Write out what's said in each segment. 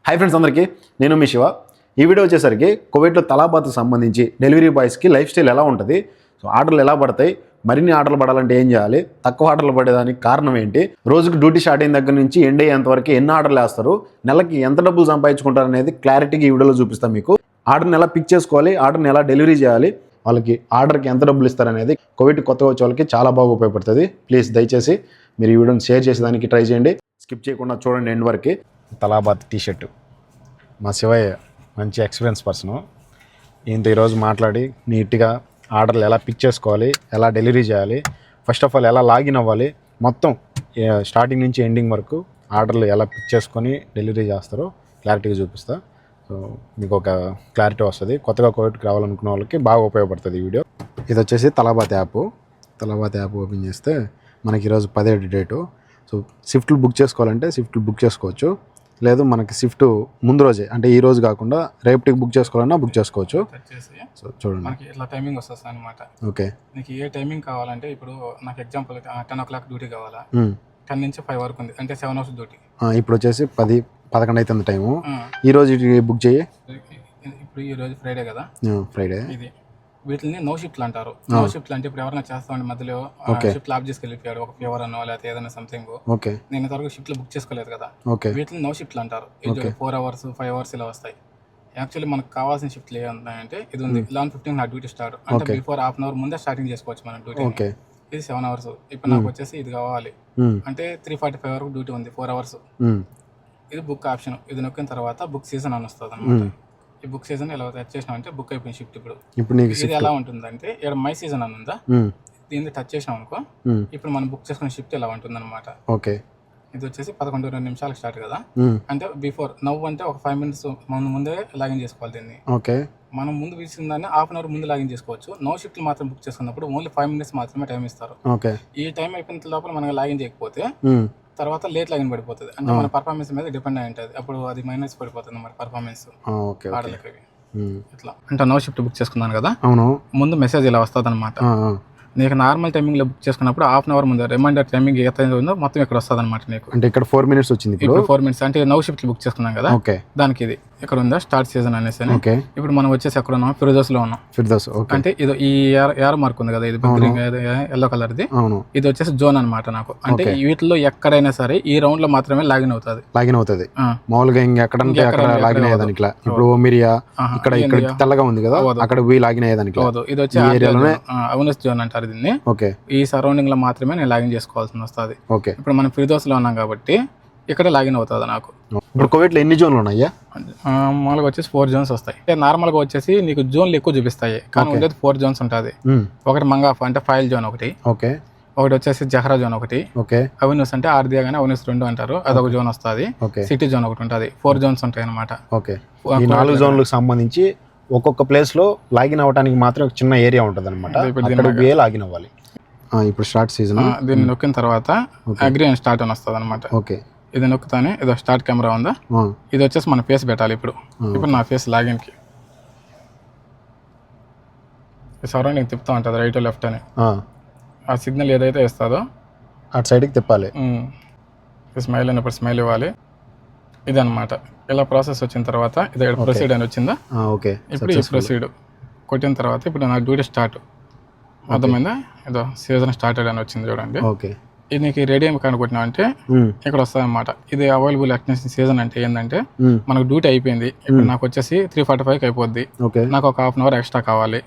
Hi friends అందరికీ నేను మీ శివ. ఈ వీడియో వచ్చేసరికి కువైట్లో తలాబాత్కు సంబంధించి డెలివరీ బాయ్స్కి లైఫ్ స్టైల్ ఎలా ఉంటుంది, సో ఆర్డర్లు ఎలా పడతాయి, మరిన్ని ఆర్డర్లు పడాలంటే ఏం చేయాలి, తక్కువ ఆర్డర్లు పడేదానికి కారణం ఏంటి, రోజుకి డ్యూటీ స్టార్ట్ అయిన దగ్గర నుంచి ఎండ్ అయ్యేంతవరకు ఎన్ని ఆర్డర్లు వేస్తారు, నెలకి ఎంత డబ్బులు సంపాదించుకుంటారు అనేది క్లారిటీగా ఈ వీడియోలో చూపిస్తాను మీకు. ఆర్డర్ని ఎలా పిక్ చేసుకోవాలి, ఆర్డర్ని ఎలా డెలివరీ చేయాలి, వాళ్ళకి ఆర్డర్కి ఎంత డబ్బులు ఇస్తారనేది కువైట్ కొత్తగా వచ్చే వాళ్ళకి చాలా బాగా ఉపయోగపడుతుంది. ప్లీజ్ దయచేసి మీరు ఈ వీడియోని షేర్ చేసేదానికి ట్రై చేయండి, స్కిప్ చేయకుండా చూడండి ఎండ్ వరకు. తలాబాత్ టీషర్టు మా శివయ్య మంచి ఎక్స్పీరియన్స్ పర్సను. ఈయనతో ఈరోజు మాట్లాడి నీట్గా ఆర్డర్లు ఎలా పిక్ చేసుకోవాలి, ఎలా డెలివరీ చేయాలి, ఫస్ట్ ఆఫ్ ఆల్ ఎలా లాగిన్ అవ్వాలి, మొత్తం స్టార్టింగ్ నుంచి ఎండింగ్ వరకు ఆర్డర్లు ఎలా పిక్ చేసుకొని డెలివరీ చేస్తారో క్లారిటీగా చూపిస్తా. సో మీకు ఒక క్లారిటీ వస్తుంది. కొత్తగా కోవిడ్కి రావాలనుకున్న వాళ్ళకి బాగా ఉపయోగపడుతుంది ఈ వీడియో. ఇది వచ్చేసి తలాబాత్ యాప్. తలాబాత్ యాప్ ఓపెన్ చేస్తే మనకి ఈరోజు 17 డేటు. సో షిఫ్ట్లు బుక్ చేసుకోవాలంటే షిఫ్ట్లు బుక్ చేసుకోవచ్చు, లేదు మనకి షిఫ్ట్ ముందు రోజే అంటే ఈ రోజు కాకుండా రేపటికి బుక్ చేసుకోవాలన్నా బుక్ చేసుకోవచ్చు. సో చూడండి మనకి ఇట్లా టైమింగ్ వస్తుంది అనమాట. ఓకే, నీకు ఏ టైమింగ్ కావాలంటే ఇప్పుడు నాకు ఎగ్జాంపుల్ 10 o'clock డ్యూటీ కావాలా, 10 నుంచి 5 వరకు ఉంది అంటే 7 hours డ్యూటీ. ఇప్పుడు వచ్చేసి 10-11 అవుతుంది టైము. ఈ రోజు బుక్ చేయి. ఇప్పుడు ఈ రోజు ఫ్రైడే కదా, ఫ్రైడే. ఇది వీటిని నో షిఫ్ట్లు అంటారు. నో షిఫ్ట్లు అంటే ఇప్పుడు ఎవరైనా చేస్తామండి మధ్యలో షిఫ్ట్ ఆఫ్ చేసి వెళ్ళిపోయాడు, ఒక ఫీవర్ అనో లేకపోతే ఏదైనా సంథింగ్. నేను ఇంతవరకు షిఫ్ట్లు బుక్ చేసుకోలేదు కదా, వీటిని నో షిఫ్ట్లు అంటారు. 4 hours 5 hours ఇలా వస్తాయి. యాక్చువల్లీ మనకు కావాల్సిన షిఫ్ట్లు ఏమున్నాయంటే ఇది ఉంది 11:15 నా డ్యూటీ స్టార్ట్ అంటే బిఫోర్ హాఫ్ అన్ అవర్ ముందే స్టార్టింగ్ చేసుకోవచ్చు మనం డ్యూటీ. ఇది 7 hours. ఇప్పుడు నాకు వచ్చేసి ఇది కావాలి అంటే 3:45 వరకు డ్యూటీ ఉంది, 4 hours. ఇది బుక్ ఆప్షన్. ఇది నొక్కిన తర్వాత బుక్ సీజన్ అని వస్తుంది అనమాట. ఈ బుక్ సీజన్ ఎలా టచ్ చేసినా అంటే బుక్ అయిపోయిన షిఫ్ట్. ఇప్పుడు ఇది ఎలా ఉంటుందంటే ఇక్కడ మై సీజన్ అని ఉందా, దీన్ని టచ్ చేసినాం అనుకో ఇప్పుడు మనం బుక్ చేసుకునే షిఫ్ట్ ఎలా ఉంటుంది అనమాట. ఓకే, ఇది వచ్చేసి 11:02 స్టార్ట్ కదా, అంటే బిఫోర్ నవ్వు అంటే ఒక 5 minutes ముందే లాగిన్ చేసుకోవాలి దీన్ని. ఓకే, మనం ముందు వీసిందాన్ని హాఫ్ అన్ అవర్ ముందు లాగిన్ చేసుకోవచ్చు. నో షిఫ్ట్లు మాత్రం బుక్ చేసుకున్నప్పుడు ఓన్లీ 5 minutes మాత్రమే టైం ఇస్తారు. ఓకే, ఈ టైం అయిపోయిన లోపల మనం లాగిన్ చేయకపోతే తర్వాత లేట్ లాగిన్ పడిపోతుంది, అంటే మన పర్ఫార్మెన్స్ మీద డిపెండ్ అయి ఉంటుంది. అప్పుడు అది మైనస్ పడిపోతుంది మన పర్ఫార్మెన్స్ ఆర్డర్లకి. ఇట్లా అంటే నో షిఫ్ట్ బుక్ చేసుకున్నాను కదా, అవును, ముందు మెసేజ్ ఇలా వస్తుంది అనమాట. నీకు నార్మల్ టైమింగ్లో బుక్ చేసుకున్నప్పుడు హాఫ్ అన్ అవర్ ముందు రిమైండర్ టైమింగ్ ఎంత ఉందో మొత్తం ఇక్కడ వస్తుంది అనమాట నీకు. అంటే ఇక్కడ 4 minutes వచ్చింది. ఇప్పుడు 4 minutes అంటే నో షిఫ్ట్ బుక్ చేసుకున్నాం కదా, దానికి ఇది ఇక్కడ ఉందా స్టార్ట్ సీజన్ అనేసి. ఇప్పుడు మనం వచ్చేసి ఎక్కడ ఉన్నాం, ఫిర్దోస్ లో ఉన్నాం. ఫిర్దోస్ అంటే ఇది ఈ ఏరో మార్క్ ఉంది కదా, ఇది ఎల్లో కలర్ ది. ఇది వచ్చేసి జోన్ అనమాట నాకు. అంటే వీటిలో ఎక్కడైనా సరే ఈ రౌండ్ లో మాత్రమే లాగిన్ అవుతుంది. మామూలుగా ఇంకెక్కడంటే అక్కడ లాగిన్ అయ్యేదానికి ఇప్పుడు ఓమిరియా ఇక్కడ తెల్లగా ఉంది కదా, అక్కడ పోయి లాగిన్ అయ్యేదానికి. ఇది వచ్చి అవునస్ జోన్ అంటారు దీన్ని. ఓకే, ఈ సరౌండింగ్ లో మాత్రమే నేను లాగిన్ చేసుకోవాల్సి వస్తుంది. ఓకే, ఇప్పుడు మనం ఫిర్దోస్ లో ఉన్నాం కాబట్టి ఇక్కడ లాగిన్ అవుతుంది నాకు. ఇప్పుడు కువైట్లో ఎన్ని జోన్లు ఉన్నాయా? మామూలుగా వచ్చేసి 4 zones వస్తాయి. నార్మల్ గా వచ్చేసి నీకు జోన్లు ఎక్కువ చూపిస్తాయి, కానీ ఉండేది 4 zones ఉంటుంది. ఒకటి మంగాఫ్ అంటే ఫైల్ జోన్ ఒకటి, ఓకే, ఒకటి వచ్చేసి జహ్రా జోన్ ఒకటి, ఓకే, అవెన్యూస్ అంటే ఆర్దియా కానీ అవెన్యూస్ 2 అంటారు, అదొక జోన్ వస్తుంది. సిటీ జోన్ ఒకటి ఉంటుంది. 4 zones ఉంటాయి అనమాట. ఓకే, ఈ 4 zoneలకు సంబంధించి ఒక్కొక్క ప్లేస్ లో లాగిన్ అవ్వడానికి మాత్రం ఒక చిన్న ఏరియా ఉంటుంది అనమాట, లాగిన్ అవ్వాలి. ఇప్పుడు స్టార్ట్ సీజన్ దీన్ని నొక్కిన తర్వాత అగ్రీ అండ్ స్టార్ట్ అని వస్తుంది అనమాట. ఓకే, ఇది నొక్కుతానే ఏదో స్టార్ట్ కెమెరా ఉందా, ఇది వచ్చేసి మన ఫేస్ పెట్టాలి. ఇప్పుడు నా ఫేస్ లాగిన్ కి సరౌండింగ్ తిప్పుతా ఉంటుంది రైట్ లెఫ్ట్ అని. ఆ సిగ్నల్ ఏదైతే ఇస్తుందో అటు సైడ్కి తిప్పాలి. స్మైల్ అయినప్పుడు స్మైల్ ఇవ్వాలి. ఇది అనమాట. ఇలా ప్రాసెస్ వచ్చిన తర్వాత ఇది ప్రొసీడ్ అని వచ్చిందా. ఓకే, ఇప్పుడు ఈ ప్రొసీడ్ కొట్టిన తర్వాత ఇప్పుడు నా డ్యూటీ స్టార్ట్ అర్థమైందా. ఏదో సీజన్ స్టార్టెడ్ అని వచ్చింది చూడండి. ఓకే, ఇది నీకు రేడియం కార్డు కొట్టినా అంటే ఇక్కడ వస్తుంది అనమాట. ఇది అవైలబుల్ యాక్టివేషన్ సీజన్ అంటే ఏంటంటే మనకు డ్యూటీ అయిపోయింది, ఇప్పుడు నాకు వచ్చేసి 3:45 అయిపోద్ది, నాకు ఒక హాఫ్ అన్ అవర్ ఎక్స్ట్రా కావాలి.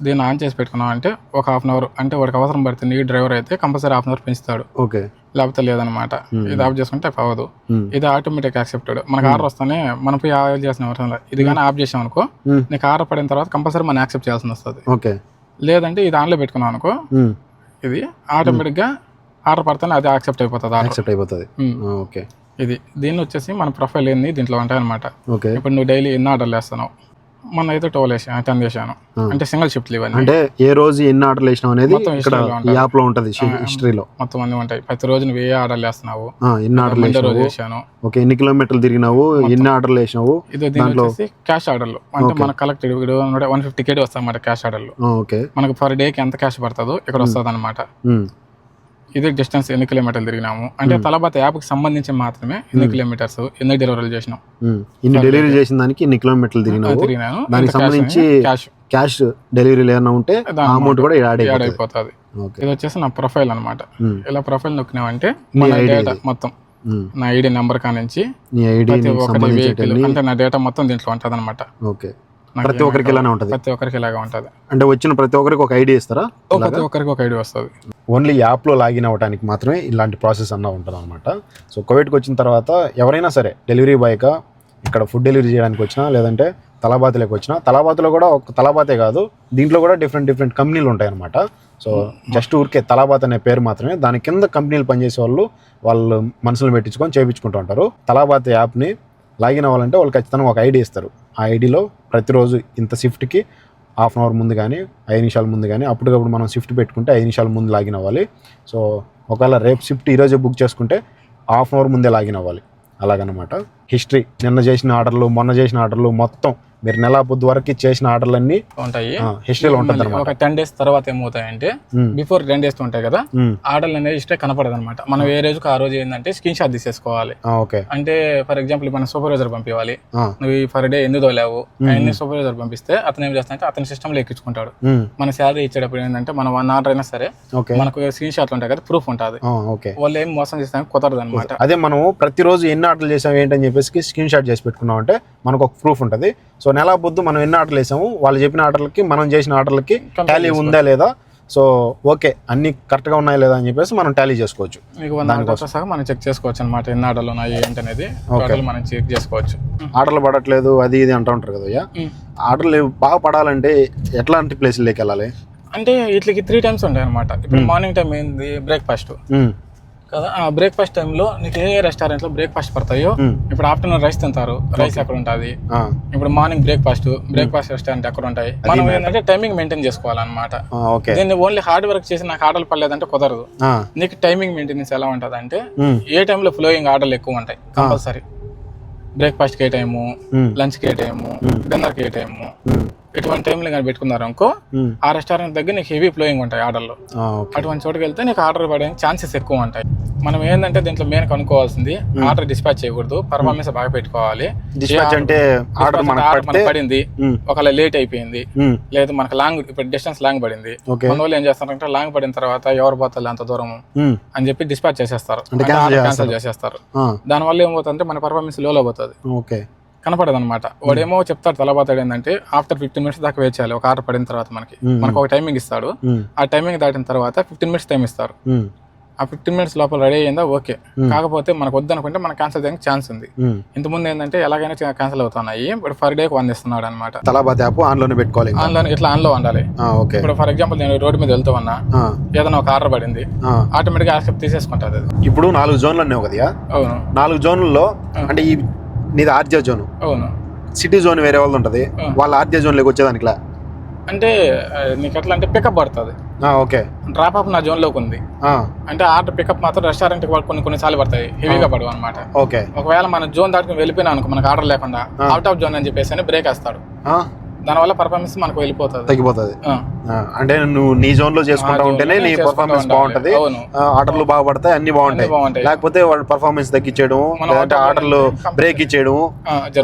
దీన్ని ఆన్ చేసి పెట్టుకున్నాం అంటే ఒక హాఫ్ అన్ అవర్ అంటే వాడికి అవసరం పడుతుంది. ఈ డ్రైవర్ అయితే కంపల్సరీ హాఫ్ అన్ అవర్ పెంచుతాడు, లేకపోతే లేదనమాట. ఇది ఆఫ్ చేసుకుంటే అవ్వదు. ఇది ఆటోమేటిక్ యాక్సెప్టెడ్. మనకు ఆర్డర్ వస్తానే మనం పోయి ఆఫ్ చేసిన అవసరం లేదు. ఇది కానీ ఆఫ్ చేసాం అనుకో నీకు ఆర్డర్ పడిన తర్వాత కంపల్సరీ మనం యాక్సెప్ట్ చేయాల్సి వస్తుంది. లేదంటే ఇది ఆన్లో పెట్టుకున్నాం అనుకో ఇది ఆటోమేటిక్ గా ఆర్డర్ పడితేనే అది యాక్సెప్ట్ అయిపోతుంది. ఓకే, ఇది దీన్ని వచ్చేసి మన ప్రొఫైల్ ఏంది దీంట్లో ఉంటాయి అనమాట. ఇప్పుడు నువ్వు డైలీ ఎన్ని ఆర్డర్లు వేస్తున్నావు, మొన్న అయితే 12 వేసాను, 10 చేశాను, అంటే సింగిల్ షిఫ్ట్ ఇవన్నీ. అంటే ఏ రోజు ఎన్ని ఆర్డర్లు వేసినావు అనేది యాప్ లో ఉంటుంది, హిస్టరీలో మొత్తం అన్ని ఉంటాయి. ప్రతి రోజు నువ్వు ఏ ఆర్డర్లు వేస్తున్నావు, ఎన్ని ఆర్డర్లు రోజు వేసాను, ఓకే, ఎన్ని కిలోమీటర్లు తిరిగినావు, ఎన్ని ఆర్డర్లు వేసినావు. ఇది దీంట్లో క్యాష్ ఆర్డర్లు అంటే మన కలెక్టెడ్ 150K వస్తాయి అన్నమాట క్యాష్ ఆర్డర్లు. ఓకే, మనకు పర్ డేకి ఎంత క్యాష్ పడుతుందో ఇక్కడ వస్తుంది అనమాట. ఇది డిస్టెన్స్ ఎన్ని కిలోమీటర్లు తిరిగినాము అంటే తలబాత యాప్కి సంబంధించి మాత్రమే ఎన్ని కిలోమీటర్స్ ఎన్ని డెలివరీలు చేసినాం, ఇన్ని డెలివరీ చేసిన దానికి ఇన్ని కిలోమీటర్లు తిరిగినాను. దానికి సంబంధించి క్యాష్ డెలివరీలు ఏమైనా ఉంటే అమౌంట్ కూడా యాడ్ అయిపోతుంది. ఇది వచ్చేసి నా ప్రొఫైల్ అనమాట. ఇలా ప్రొఫైల్ నొక్కినామంటే మన డేటా మొత్తం, నా ఐడి నెంబర్ కానించి ప్రతి ఒక్కటి వెహికల్ అంటే నా డేటా మొత్తం దీంట్లో ఉంటుంది అనమాట. ప్రతి ఒక్కరికి ఇలానే ఉంటుంది. ప్రతి ఒక్కరికి ఇలాగా ఉంటుంది. అంటే వచ్చిన ప్రతి ఒక్కరికి ఒక ఐడి ఇస్తారా? ప్రతి ఒక్కరికి ఒక ఐడి వస్తుంది. ఓన్లీ యాప్లో లాగిన్ అవ్వడానికి మాత్రమే ఇలాంటి ప్రాసెస్ అన్న ఉంటుంది అనమాట. సో కోవిడ్కి వచ్చిన తర్వాత ఎవరైనా సరే డెలివరీ బాయ్గా ఇక్కడ ఫుడ్ డెలివరీ చేయడానికి వచ్చినా లేదంటే తలాబాతిలోకి వచ్చినా, తలాబాతిలో కూడా ఒక తలాబాతే కాదు, దీంట్లో కూడా డిఫరెంట్ కంపెనీలు ఉంటాయి అనమాట. సో జస్ట్ ఊరికే తలాబాత్ అనే పేరు మాత్రమే, దాని కింద కంపెనీలు పనిచేసే వాళ్ళు మనసులు పెట్టించుకొని చేయించుకుంటూ ఉంటారు. తలాబాత్ యాప్ని లాగిన్ అవ్వాలంటే వాళ్ళు ఖచ్చితంగా ఒక ఐడి ఇస్తారు. ఆ ఐడిలో ప్రతిరోజు ఇంత షిఫ్ట్కి హాఫ్ అన్ అవర్ ముందు కానీ 5 నిమిషాల ముందు కానీ అప్పటికప్పుడు మనం షిఫ్ట్ పెట్టుకుంటే 5 నిమిషాల ముందు లాగిన్ అవ్వాలి. సో ఒకవేళ రేపు షిఫ్ట్ ఈరోజే బుక్ చేసుకుంటే హాఫ్ అన్ అవర్ ముందే లాగిన్ అవ్వాలి. అలాగనమాట. హిస్టరీ, నిన్న చేసిన ఆర్డర్లు, మొన్న చేసిన ఆర్డర్లు మొత్తం మీరు నెల పొద్దు వరకు చేసిన ఆర్డర్లన్నీ ఉంటాయి, హిస్టరీలో ఉంటుంది అనమాట. ఒక 10 days తర్వాత ఏమవుతాయంటే బిఫోర్ 10 days ఉంటాయి కదా, ఆర్డర్లు అనేది హిస్టరీ కనపడదు అనమాట. మనం ఏ రోజుకి ఆ రోజు ఏంటంటే స్క్రీన్ షాట్ తీసేసుకోవాలి. అంటే ఫర్ ఎగ్జాంపుల్ మన సూపర్వైజర్ పంపించాలి, నువ్వు ఫర్ డే ఎందుకు తోలేవు అన్ని సూపర్వైజర్ పంపిస్తే అతను ఏం చేస్తానంటే అతని సిస్టమ్ లో ఎక్కించుకుంటాడు. మన శాలరీ ఇచ్చేటప్పుడు ఏంటంటే మనం 1 ఆర్డర్ అయినా సరే మనకు స్క్రీన్ షాట్లు ఉంటాయి కదా, ప్రూఫ్ ఉంటుంది. వాళ్ళు ఏం మోసం చేస్తానికి కుదరదు అనమాట. అదే మనం ప్రతిరోజు ఎన్ని ఆర్డర్లు చేసాం ఏంటని చెప్పేసి స్క్రీన్ షాట్ చేసి పెట్టుకున్నాం అంటే మనకు ఒక ప్రూఫ్ ఉంటుంది. సో నెల పొద్దు మనం ఎన్ని ఆర్డర్లు వేసాము, వాళ్ళు చెప్పిన ఆర్డర్లకి మనం చేసిన ఆర్డర్లకి టాలీ ఉందా లేదా, సో ఓకే అన్ని కరెక్ట్గా ఉన్నాయా లేదా అని చెప్పేసి మనం టాలీ చేసుకోవచ్చు. మీకు 100 ఆర్డర్స్ సహా మనం చెక్ చేసుకోవచ్చు అనమాట, ఎన్ని ఆర్డర్లు ఉన్నాయి ఏంటనేది మనం చెక్ చేసుకోవచ్చు. ఆర్డర్లు పడట్లేదు అది ఇది అంటూ ఉంటారు కదా, ఆర్డర్లు బాగా పడాలంటే ఎట్లాంటి ప్లేస్లోకి వెళ్ళాలి అంటే వీటికి 3 times ఉంటాయి అనమాట. ఇప్పుడు మార్నింగ్ టైం ఏంది బ్రేక్ఫాస్ట్ కదా, ఆ బ్రేక్ఫాస్ట్ టైంలో నీకు ఏ రెస్టారెంట్ లో బ్రేక్ఫాస్ట్ పడతాయో, ఇప్పుడు ఆఫ్టర్నూన్ రైస్ తింటారు, రైస్ ఎక్కడ ఉంటుంది, ఇప్పుడు మార్నింగ్ బ్రేక్ఫాస్ట్ రెస్టారెంట్ ఎక్కడ ఉంటాయి. మనం ఏంటంటే టైమింగ్ మెయింటైన్ చేసుకోవాలన్నమాట. దీన్ని ఓన్లీ హార్డ్ వర్క్ చేసి నాకు ఆర్డర్ పడలేదంటే కుదరదు. నీకు టైమింగ్ మెయింటెనెన్స్ ఎలా ఉంటుంది అంటే ఏ టైంలో ఫ్లోయింగ్ ఆర్డర్లు ఎక్కువ ఉంటాయి కంపల్సరీ. బ్రేక్ఫాస్ట్కి ఏ టైము, లంచ్కి ఏ టైము, డిన్నర్కి ఏ టైము, ఇటువంటి టైంలో కానీ పెట్టుకున్నారు అనుకో ఆ రెస్టారెంట్ దగ్గర నీకు హెవీ ఫ్లోయింగ్ ఉంటాయి ఆర్డర్లు. అటువంటి చోటుకి వెళ్తే నీకు ఆర్డర్ పడడానికి ఛాన్సెస్ ఎక్కువ ఉంటాయి. మనం ఏంటంటే దీంట్లో మెయిన్ కనుక్కోవాల్సింది ఆర్డర్ డిస్పాచ్ చేయకూడదు, పర్ఫార్మెన్స్ బాగా పెట్టుకోవాలి. అంటే ఆర్డర్ మనకు పడింది, ఒకవేళ లేట్ అయిపోయింది, లేదు మనకు లాంగ్ ఇప్పుడు డిస్టెన్స్ లాంగ్ పడింది, అందువల్ల ఏం చేస్తారంటే లాంగ్ పడిన తర్వాత ఎవరు పోతారు అంత దూరం అని చెప్పి డిస్పాచ్ చేసేస్తారు, క్యాన్సిల్ చేసేస్తారు. దానివల్ల ఏమవుతుందంటే మన పర్ఫార్మెన్స్ లోలో పోతుంది, కనపడదు అనమాట. వాడేమో చెప్తాడు తలబాతాడు ఏంటంటే ఆఫ్టర్ 15 minutes దాకా వెయిట్ చేయాలి. ఒక ఆర్డర్ పడిన తర్వాత మనకు ఒక టైమింగ్ ఇస్తాడు. ఆ టైమింగ్ దాటిన తర్వాత 15 minutes టైం ఇస్తారు. ఆ 15 minutes లోపల రెడీ అయిందా ఓకే, కాకపోతే మనకు వద్దనుకుంటే మనం క్యాన్సిల్ చేయడానికి ఛాన్స్ ఉంది. ఇంతకుముందు ఏంటంటే ఎలాగైనా క్యాన్సిల్ అవుతున్నాయి. ఇప్పుడు ఫర్ డే 1 ఇస్తున్నాడు అనమాట. తలబాత్ యాప్ ఆన్లోనే పెట్టుకోవాలి, ఇట్లా ఆన్లో ఉండాలి. ఇప్పుడు ఫర్ ఎగ్జాంపుల్ నేను రోడ్డు మీద వెళ్తూ ఉన్నా, ఏదైనా ఒక ఆర్డర్ పడింది, ఆటోమేటిక్ గా యాక్సెప్ట్ తీసేసుకుంటుంది. ఇప్పుడు 4 జోన్లు అన్నావు కదా, అవును 4 జోన్లలో అంటే నీది ఆర్జే జోన్, అవును సిటీ జోన్ వేరే వాళ్ళు ఉంటుంది, వాళ్ళ ఆర్జే జోన్ లోకి వచ్చేదానికిలా అంటే నీకు ఎట్లా అంటే పికప్ పడుతుంది. ఓకే, డ్రాప్ అప్ నా జోన్ లోకి ఉంది అంటే ఆర్డర్ పికప్ మాత్రం రెస్టారెంట్ కొన్నిసార్లు పడతాయి, హెవీగా పడవు అనమాట. ఓకే, ఒకవేళ మన జోన్ దాటుకుని వెళ్ళిపోయినా అనుకో మనకు ఆర్డర్ లేకుండా అవుట్ ఆఫ్ జోన్ అని చెప్పేసి బ్రేక్ వేస్తాడు. దానివల్ల పర్ఫార్మెన్స్ మనకు వెళ్ళిపోతుంది, తగ్గిపోతుంది. అంటే నువ్వు నీ జోన్ లో చేసుకుంటా ఉంటేనే నీ పర్ఫార్మెన్స్ బాగుంటది, ఆర్డర్లు బాగా పడతాయి, అన్ని బాగుంటాయి. లేకపోతే వాడు పర్ఫార్మెన్స్ తగ్గించేయడం, లేదంటే ఆర్డర్లు బ్రేక్ ఇచ్చేయడం,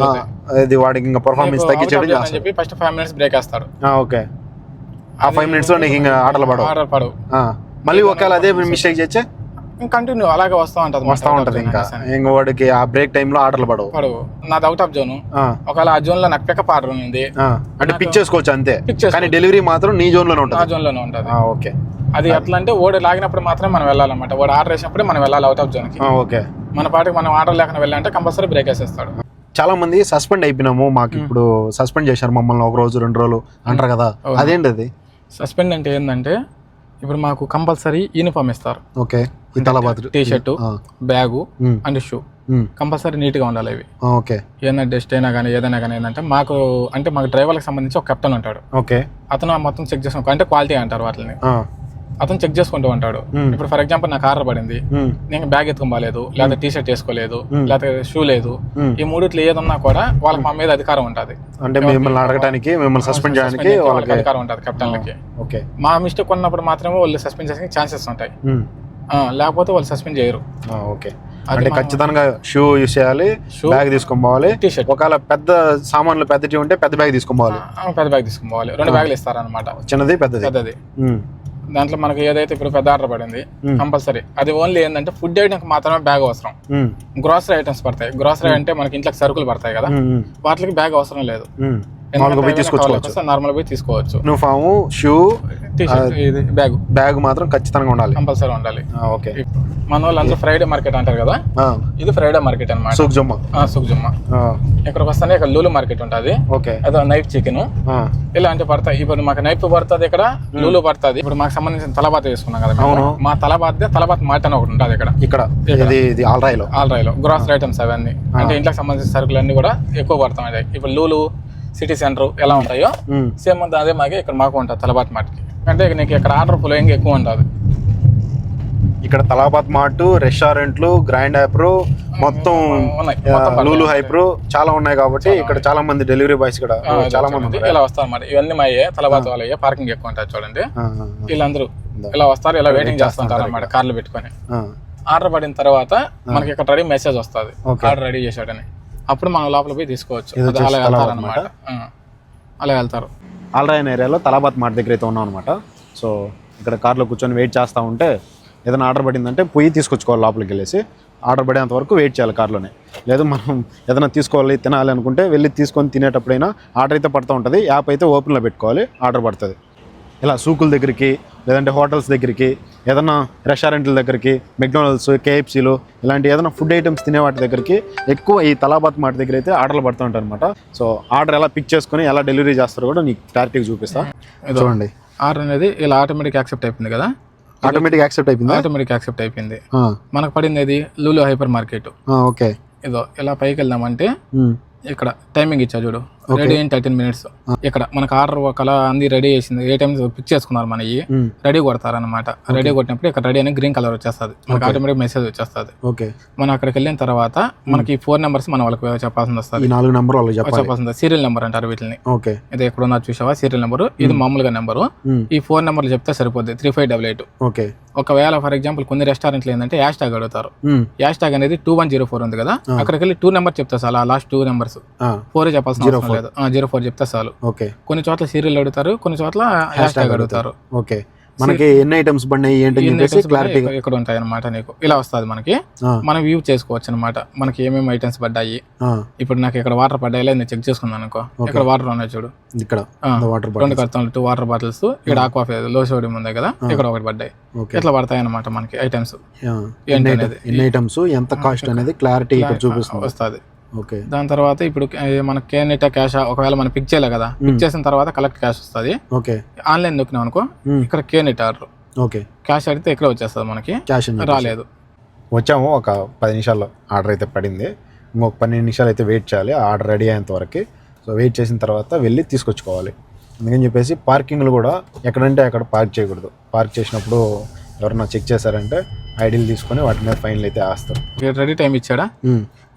ఇది వాడికి ఇంకా పర్ఫార్మెన్స్ తగ్గించేయడం చెప్పి ఫస్ట్ 5 minutes బ్రేక్ వేస్తాడు. ఓకే, ఆ 5 minutes లో నీకు ఇంకా ఆర్డర్లు పడవు. మళ్ళీ ఒకవేళ అదే మిస్టేక్ చేస్తే కంటిన్యూ అలాగే వస్తూ ఉంటది. ఇంకా వాడికి ఆ బ్రేక్ టైమ్ లో ఆర్డర్లు పడవు. నాది అవుట్ ఆఫ్ జోన్, ఒకవేళ ఆ జోన్ లో నాకు పికప్ ఆర్డర్ ఉంది అంటే పిక్ చేసుకోవచ్చు అంతే, కానీ డెలివరీ మాత్రం నీ జోన్ లోనే ఉంటుంది. ఆ జోన్ లోనే ఉంటుంది. ఓకే, అది ఎట్లా అంటే ఓడి లాగినప్పుడు మాత్రం మనం వెళ్ళాలన్నమాట. వాడు ఆర్డర్ వేసినప్పుడే మనం వెళ్ళాలి అవుట్ ఆఫ్ జోన్ కి. ఓకే, మన పాటికి మనం ఆర్డర్ లేకుండా వెళ్ళాలంటే కంపల్సరీ బ్రేక్ వేసేస్తాడు. చాలా మంది సస్పెండ్ అయిపోయినాము, మాకు ఇప్పుడు సస్పెండ్ చేశారు మమ్మల్ని 1 రోజు 2 రోజులు అంటారు కదా, అదేంటి అది? సస్పెండ్ అంటే ఏంటంటే ఇప్పుడు మాకు కంపల్సరీ యూనిఫామ్ ఇస్తారు. Okay, T shirt, bag and shoe compulsory neat గా ఉండాలి ఇవి. ఓకే, ఏదైనా డస్ట్ అయినా కానీ ఏదైనా కానీ ఏంటంటే మాకు డ్రైవర్లకు సంబంధించి ఒక కెప్టెన్ ఉంటాడు. ఓకే, అతను మొత్తం చెక్ చేసుకుంటా అంటే క్వాలిటీ అంటారు వాటిని, అతను చెక్ చేసుకుంటూ ఉంటాడు. ఇప్పుడు ఫర్ ఎగ్జాంపుల్ నాకు ఆర్డర్ పడింది, నేను బ్యాగ్ ఎత్తుకోలేదు, లేదా టీ షర్ట్ వేసుకోలేదు, లేదా షూ లేదు, ఈ మూడిట్లో ఏదన్నా కూడా వాళ్ళకి మా మీద అధికారం ఉంటుంది. అంటే మిమ్మల్ని అడగడానికి, మిమ్మల్ని సస్పెండ్ చేయడానికి వాళ్ళకి అధికారం ఉంటుంది కెప్టెన్లకి. ఓకే, మా మిస్టేక్ ఉన్నప్పుడు మాత్రమే వాళ్ళు సస్పెండ్ చేయడానికి ఛాన్సెస్ ఉంటాయి. లేకపోతే వాళ్ళు సస్పెండ్ చేయరు. ఓకే, అంటే ఖచ్చితంగా షూ యూస్ చేయాలి, బ్యాగ్ తీసుకొని పోవాలి, టీ-షర్ట్. ఒకవేళ పెద్ద సామాన్లు పెద్దటి ఉంటే పెద్ద బ్యాగ్ తీసుకొని పోవాలి. పెద్ద బ్యాగ్ తీసుకొని పోవాలి, 2 బ్యాగులు ఇస్తారనమాట, చిన్నది పెద్దది. దాంట్లో మనకి ఏదైతే ఇప్పుడు పెద్ద ఆర్డర్ పడింది కంపల్సరీ అది ఓన్లీ ఏంటంటే ఫుడ్ ఐటమ్స్ మాత్రమే బ్యాగ్ అవసరం. గ్రోసరీ ఐటమ్స్ పడతాయి, గ్రోసరీ అంటే మనకి ఇంట్లోకి సరుకులు పడతాయి కదా, వాటికి బ్యాగ్ అవసరం లేదు, నార్మల్ పోయి తీసుకోవచ్చు. యూనిఫామ్, షూ, బ్యాగ్ మాత్రం ఖచ్చితంగా ఉండాలి, కంపల్సరీ ఉండాలి. ఓకే, మన వాళ్ళు అందరూ ఫ్రైడే మార్కెట్ అంటారు కదా, ఇది ఫ్రైడే మార్కెట్ అనమాట. సుఖ్జుమ్మా ఇక్కడికి వస్తానే ఇక్కడ లూలు మార్కెట్ ఉంటుంది, అదో నైఫ్ చికెన్ ఇలాంటి పడతాయి. ఇప్పుడు మాకు నైఫ్ పడుతుంది, ఇక్కడ లూలు పడుతుంది. ఇప్పుడు మాకు సంబంధించిన తలబాత తీసుకున్నాం కదా, మా తలబాత్ మాట అని ఒకటి ఉంటుంది ఇక్కడ ఆల్రాయిలో గ్రోసరీ ఐటమ్స్ అవన్నీ, అంటే ఇంట్లోకి సంబంధించిన సరుకులు అన్ని కూడా ఎక్కువ పడతాయి. ఇప్పుడు లూలు, సిటీ సెంటర్ ఎలా ఉంటాయో సేమ్ అదే మాకు ఇక్కడ మాకు ఉంటుంది తలబాత్ మార్ట్కి. అంటే నీకు ఇక్కడ ఆర్డర్ ఫ్లోయింగ్ ఎక్కువ ఉంటుంది. ఇక్కడ తలాబాత్ మార్ట్, రెస్టారెంట్లు, గ్రాండ్ హైప్రో మొత్తం లూలు హైప్రో చాలా ఉన్నాయి కాబట్టి ఇక్కడ చాలా మంది డెలివరీ బాయ్స్ కూడా చాలా మంది ఇలా వస్తారు అన్నమాట. ఇవన్నీ మా తలబాత్ వాళ్ళ పార్కింగ్ ఎక్కువ ఉంటుంది చూడండి. వీళ్ళందరూ ఇలా వస్తారు, ఇలా వెయిటింగ్ చేస్తుంటారు అన్నమాట కార్లు పెట్టుకొని. ఆర్డర్ పడిన తర్వాత మనకి ఇక్కడ రెడీ మెసేజ్ వస్తుంది, ఆర్డర్ రెడీ చేశాడని. అప్పుడు మనం లోపల పోయి తీసుకోవచ్చు. అలా వెళ్తారు అనమాట, అలా వెళ్తారు. ఆల్రాయన్ ఏరియాలో తలాబాత్ మార్ట్ దగ్గర అయితే ఉన్నాం అనమాట. సో ఇక్కడ కార్లో కూర్చొని వెయిట్ చేస్తూ ఉంటే ఏదైనా ఆర్డర్ పడిందంటే పోయి తీసుకొచ్చుకోవాలి, లోపలికి వెళ్ళేసి ఆర్డర్ పడేంత వరకు వెయిట్ చేయాలి కార్లోనే. లేదు మనం ఏదైనా తీసుకోవాలి, తినాలి అనుకుంటే వెళ్ళి తీసుకొని తినేటప్పుడైనా ఆర్డర్ అయితే పడుతూ ఉంటుంది. యాప్ అయితే ఓపెన్లో పెట్టుకోవాలి, ఆర్డర్ పడుతుంది. ఇలా సూకుల దగ్గరికి, లేదంటే హోటల్స్ దగ్గరికి, ఏదైనా రెస్టారెంట్ల దగ్గరికి, మెక్డొనాల్డ్స్, కేఎఫ్సీలు ఇలాంటి ఏదైనా ఫుడ్ ఐటమ్స్ తినే వాటి దగ్గరికి ఎక్కువ ఈ తలాబాత్ మార్ట్ దగ్గర అయితే ఆర్డర్లు పడుతూ ఉంటాయి అనమాట. సో ఆర్డర్ ఎలా పిక్ చేసుకుని ఎలా డెలివరీ చేస్తారో కూడా నీకు క్లారిటీగా చూపిస్తా. చూడండి, ఆర్డర్ అనేది ఇలా ఆటోమేటిక్ యాక్సెప్ట్ అయిపోయింది కదా, ఆటోమేటిక్ యాక్సెప్ట్ అయిపోయింది. మనకు పడింది ఇది లూలు హైపర్ మార్కెట్. ఓకే, ఇదో ఇలా పైకి వెళ్దామంటే ఇక్కడ టైమింగ్ ఇచ్చా చూడు, రెడీ ఇన్ 13 minutes. ఇక్కడ మనకు ఆర్డర్ ఒకలా అంది రెడీ చేసింది, ఏ టైం పిక్ చేసుకున్నారు మనకి, రెడీ కొడతారు అనమాట. రెడీ కొట్టినప్పుడు ఇక్కడ రెడీ అని గ్రీన్ కలర్ వచ్చేస్తుంది, మనకి ఆటోమేటిక్ మెసేజ్ వచ్చేస్తుంది. మనం అక్కడికి వెళ్ళిన తర్వాత మనకి 4 numbers మన వాళ్ళకి చెప్పాల్సింది వస్తుంది, 4 numbers చెప్పాల్సింది. సీరియల్ నెంబర్ అంటారు వీటిని. ఇది ఎక్కడ ఉన్నా చూసావా, సీరియల్ నెంబర్, ఇది మామూలుగా నెంబరు. ఈ 4 numbers చెప్తే సరిపోద్ది, 3588. ఒకవేళ ఫర్ ఎగ్జాంపుల్ కొన్ని రెస్టారెంట్లు ఏంటంటే హ్యాష్ ట్యాగ్ అడుగుతారు. హ్యాష్ ట్యాగ్ అనేది 2104 ఉంది కదా, అక్కడికి వెళ్ళి 2 numbers చెప్తా చాలు, లాస్ట్ 2 numbers 4 చెప్పాల్సిన అవసరం లేదు, 04 చెప్తే చాలు. కొన్ని చోట్ల సీరియల్ అడుగుతారు, కొన్ని చోట్ల హ్యాష్ ట్యాగ్ అడుగుతారు. మనకి ఎన్ని ఐటమ్స్ పడినాయి ఏంటి ఇక్కడ ఉంటాయి అనమాట. నీకు ఇలా వస్తుంది, మనకి మనం వ్యూ చేసుకోవచ్చు అనమాట, మనకి ఏమేమి ఐటమ్స్ పడ్డాయి. ఇప్పుడు నాకు ఇక్కడ వాటర్ పడ్డాయి నేను చెక్ చేసుకున్నాను అనుకో, ఇక్కడ వాటర్ ఉన్నాయి చూడు, ఇక్కడ 2 కర్తలు, 2 వాటర్ బాటిల్స్, ఇక్కడ ఆక్వా లో సోడియం ఉంది కదా, ఇక్కడ ఒకటి పడ్డాయి. ఇట్లా పడతాయి అనమాట మనకి ఐటమ్స్, ఎన్ని ఐటమ్స్, ఎంత కాస్ట్ అనేది క్లారిటీ వస్తుంది. దాని తర్వాత ఇప్పుడు మన కేనిటా క్యాష్ ఒకవేళ మనం పిక్ చేయలే కదా, పిక్ చేసిన తర్వాత కలెక్ట్ క్యాష్ వస్తుంది. ఆన్లైన్ నొక్కినాం అనుకో, ఇక్కడ కేనిటా ఆర్డర్ క్యాష్ అడిగితే ఇక్కడ వచ్చేస్తుంది, మనకి క్యాష్ రాలేదు. వచ్చాము, ఒక 10 నిమిషాల్లో ఆర్డర్ అయితే పడింది. ఇంకొక 12 నిమిషాలు అయితే వెయిట్ చేయాలి ఆర్డర్ రెడీ అయ్యేంత వరకు. సో వెయిట్ చేసిన తర్వాత వెళ్ళి తీసుకొచ్చుకోవాలి. అందుకని చెప్పేసి పార్కింగ్లు కూడా ఎక్కడంటే అక్కడ పార్క్ చేయకూడదు. పార్క్ చేసినప్పుడు ఎవరన్నా చెక్ చేశారంటే ఐడీలు తీసుకొని వాటి మీద ఫైన్లు అయితే వేస్తారు. రెడీ టైం ఇచ్చాడా,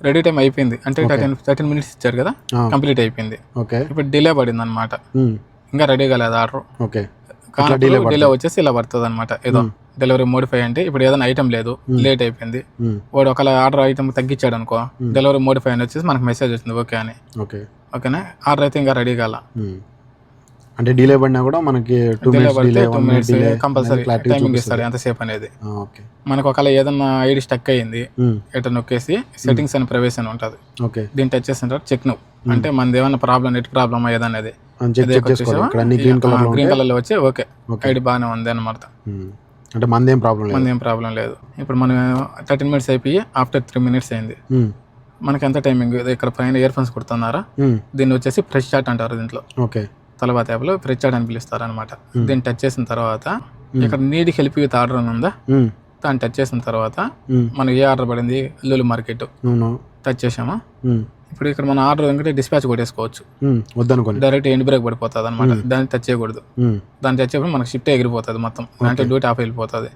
రెడీ టైం అయిపోయింది అంటే 13 minutes ఇచ్చారు కదా, కంప్లీట్ అయిపోయింది. ఇప్పుడు డిలే పడింది అనమాట, ఇంకా రెడీ కాలేదు ఆర్డర్. డిలే వచ్చేసి ఇలా పడుతుంది అనమాట. ఏదో డెలివరీ మోడిఫై అంటే ఇప్పుడు ఏదైనా ఐటమ్ లేదు, లేట్ అయిపోయింది, వాడు ఒకవేళ ఆర్డర్ ఐటమ్ తగ్గించాడు అనుకో, డెలివరీ మోడిఫై అని వచ్చేసి మనకు మెసేజ్ వచ్చింది ఓకే అని. ఓకేనా, ఆర్డర్ అయితే ఇంకా రెడీ కాల, అంటే డిలే పడినా కూడా మనకి 2 minutes కంపల్సరీ టైమింగ్ ఇస్తాడు ఎంతసేపు అనేది. మనకు ఒకవేళ ఏదన్నా ఐడి స్టక్ అయ్యింది, ఎట్లా నొక్కేసి సెట్టింగ్స్ అని ప్రవేశ అని ఉంటుంది, దీన్ని టచ్ చేసిన తర్వాత చెక్ నువ్వు అంటే మనది ఏమన్నా ప్రాబ్లం, నెట్ ప్రాబ్లం ఏదనేది గ్రీన్ కలర్ లో వచ్చి ఓకే ఐడి బాగానే ఉంది అనమాట, అంటే మందేం ప్రాబ్లం లేదు. ఇప్పుడు మనం 13 minutes అయిపోయి ఆఫ్టర్ 3 minutes అయింది. మనకి ఎంత టైమింగ్, ఇక్కడ పైన ఇయర్ ఫోన్స్ కుడుతున్నారా, దీన్ని వచ్చేసి ఫ్రెష్ చాట్ అంటారు. దీంట్లో తలబాత్ యాప్ లో ఫ్రెష్ చాట్ అని పిలుస్తారు అనమాట. దీన్ని టచ్ చేసిన తర్వాత ఇక్కడ నీడ్ హెల్ప్ విత్ ఆర్డర్ అని ఉందా, దాన్ని టచ్ చేసిన తర్వాత మనకి ఏ ఆర్డర్ పడింది, లూలు మార్కెట్ టచ్ చేసామా. ఇప్పుడు ఇక్కడ మన ఆర్డర్ ఎందుకంటే డిస్పాచ్ కొట్టేసుకోవచ్చు, డైరెక్ట్ ఎండ్ బ్రేక్ పడిపోతుంది అనమాట, దాన్ని టచ్ చేయకూడదు. దాన్ని టచ్ చేయకుండా మనకి షిఫ్ట్ ఎగిరిపోతుంది మొత్తం, అంటే డ్యూటీ ఆఫ్ వెళ్ళిపోతుంది.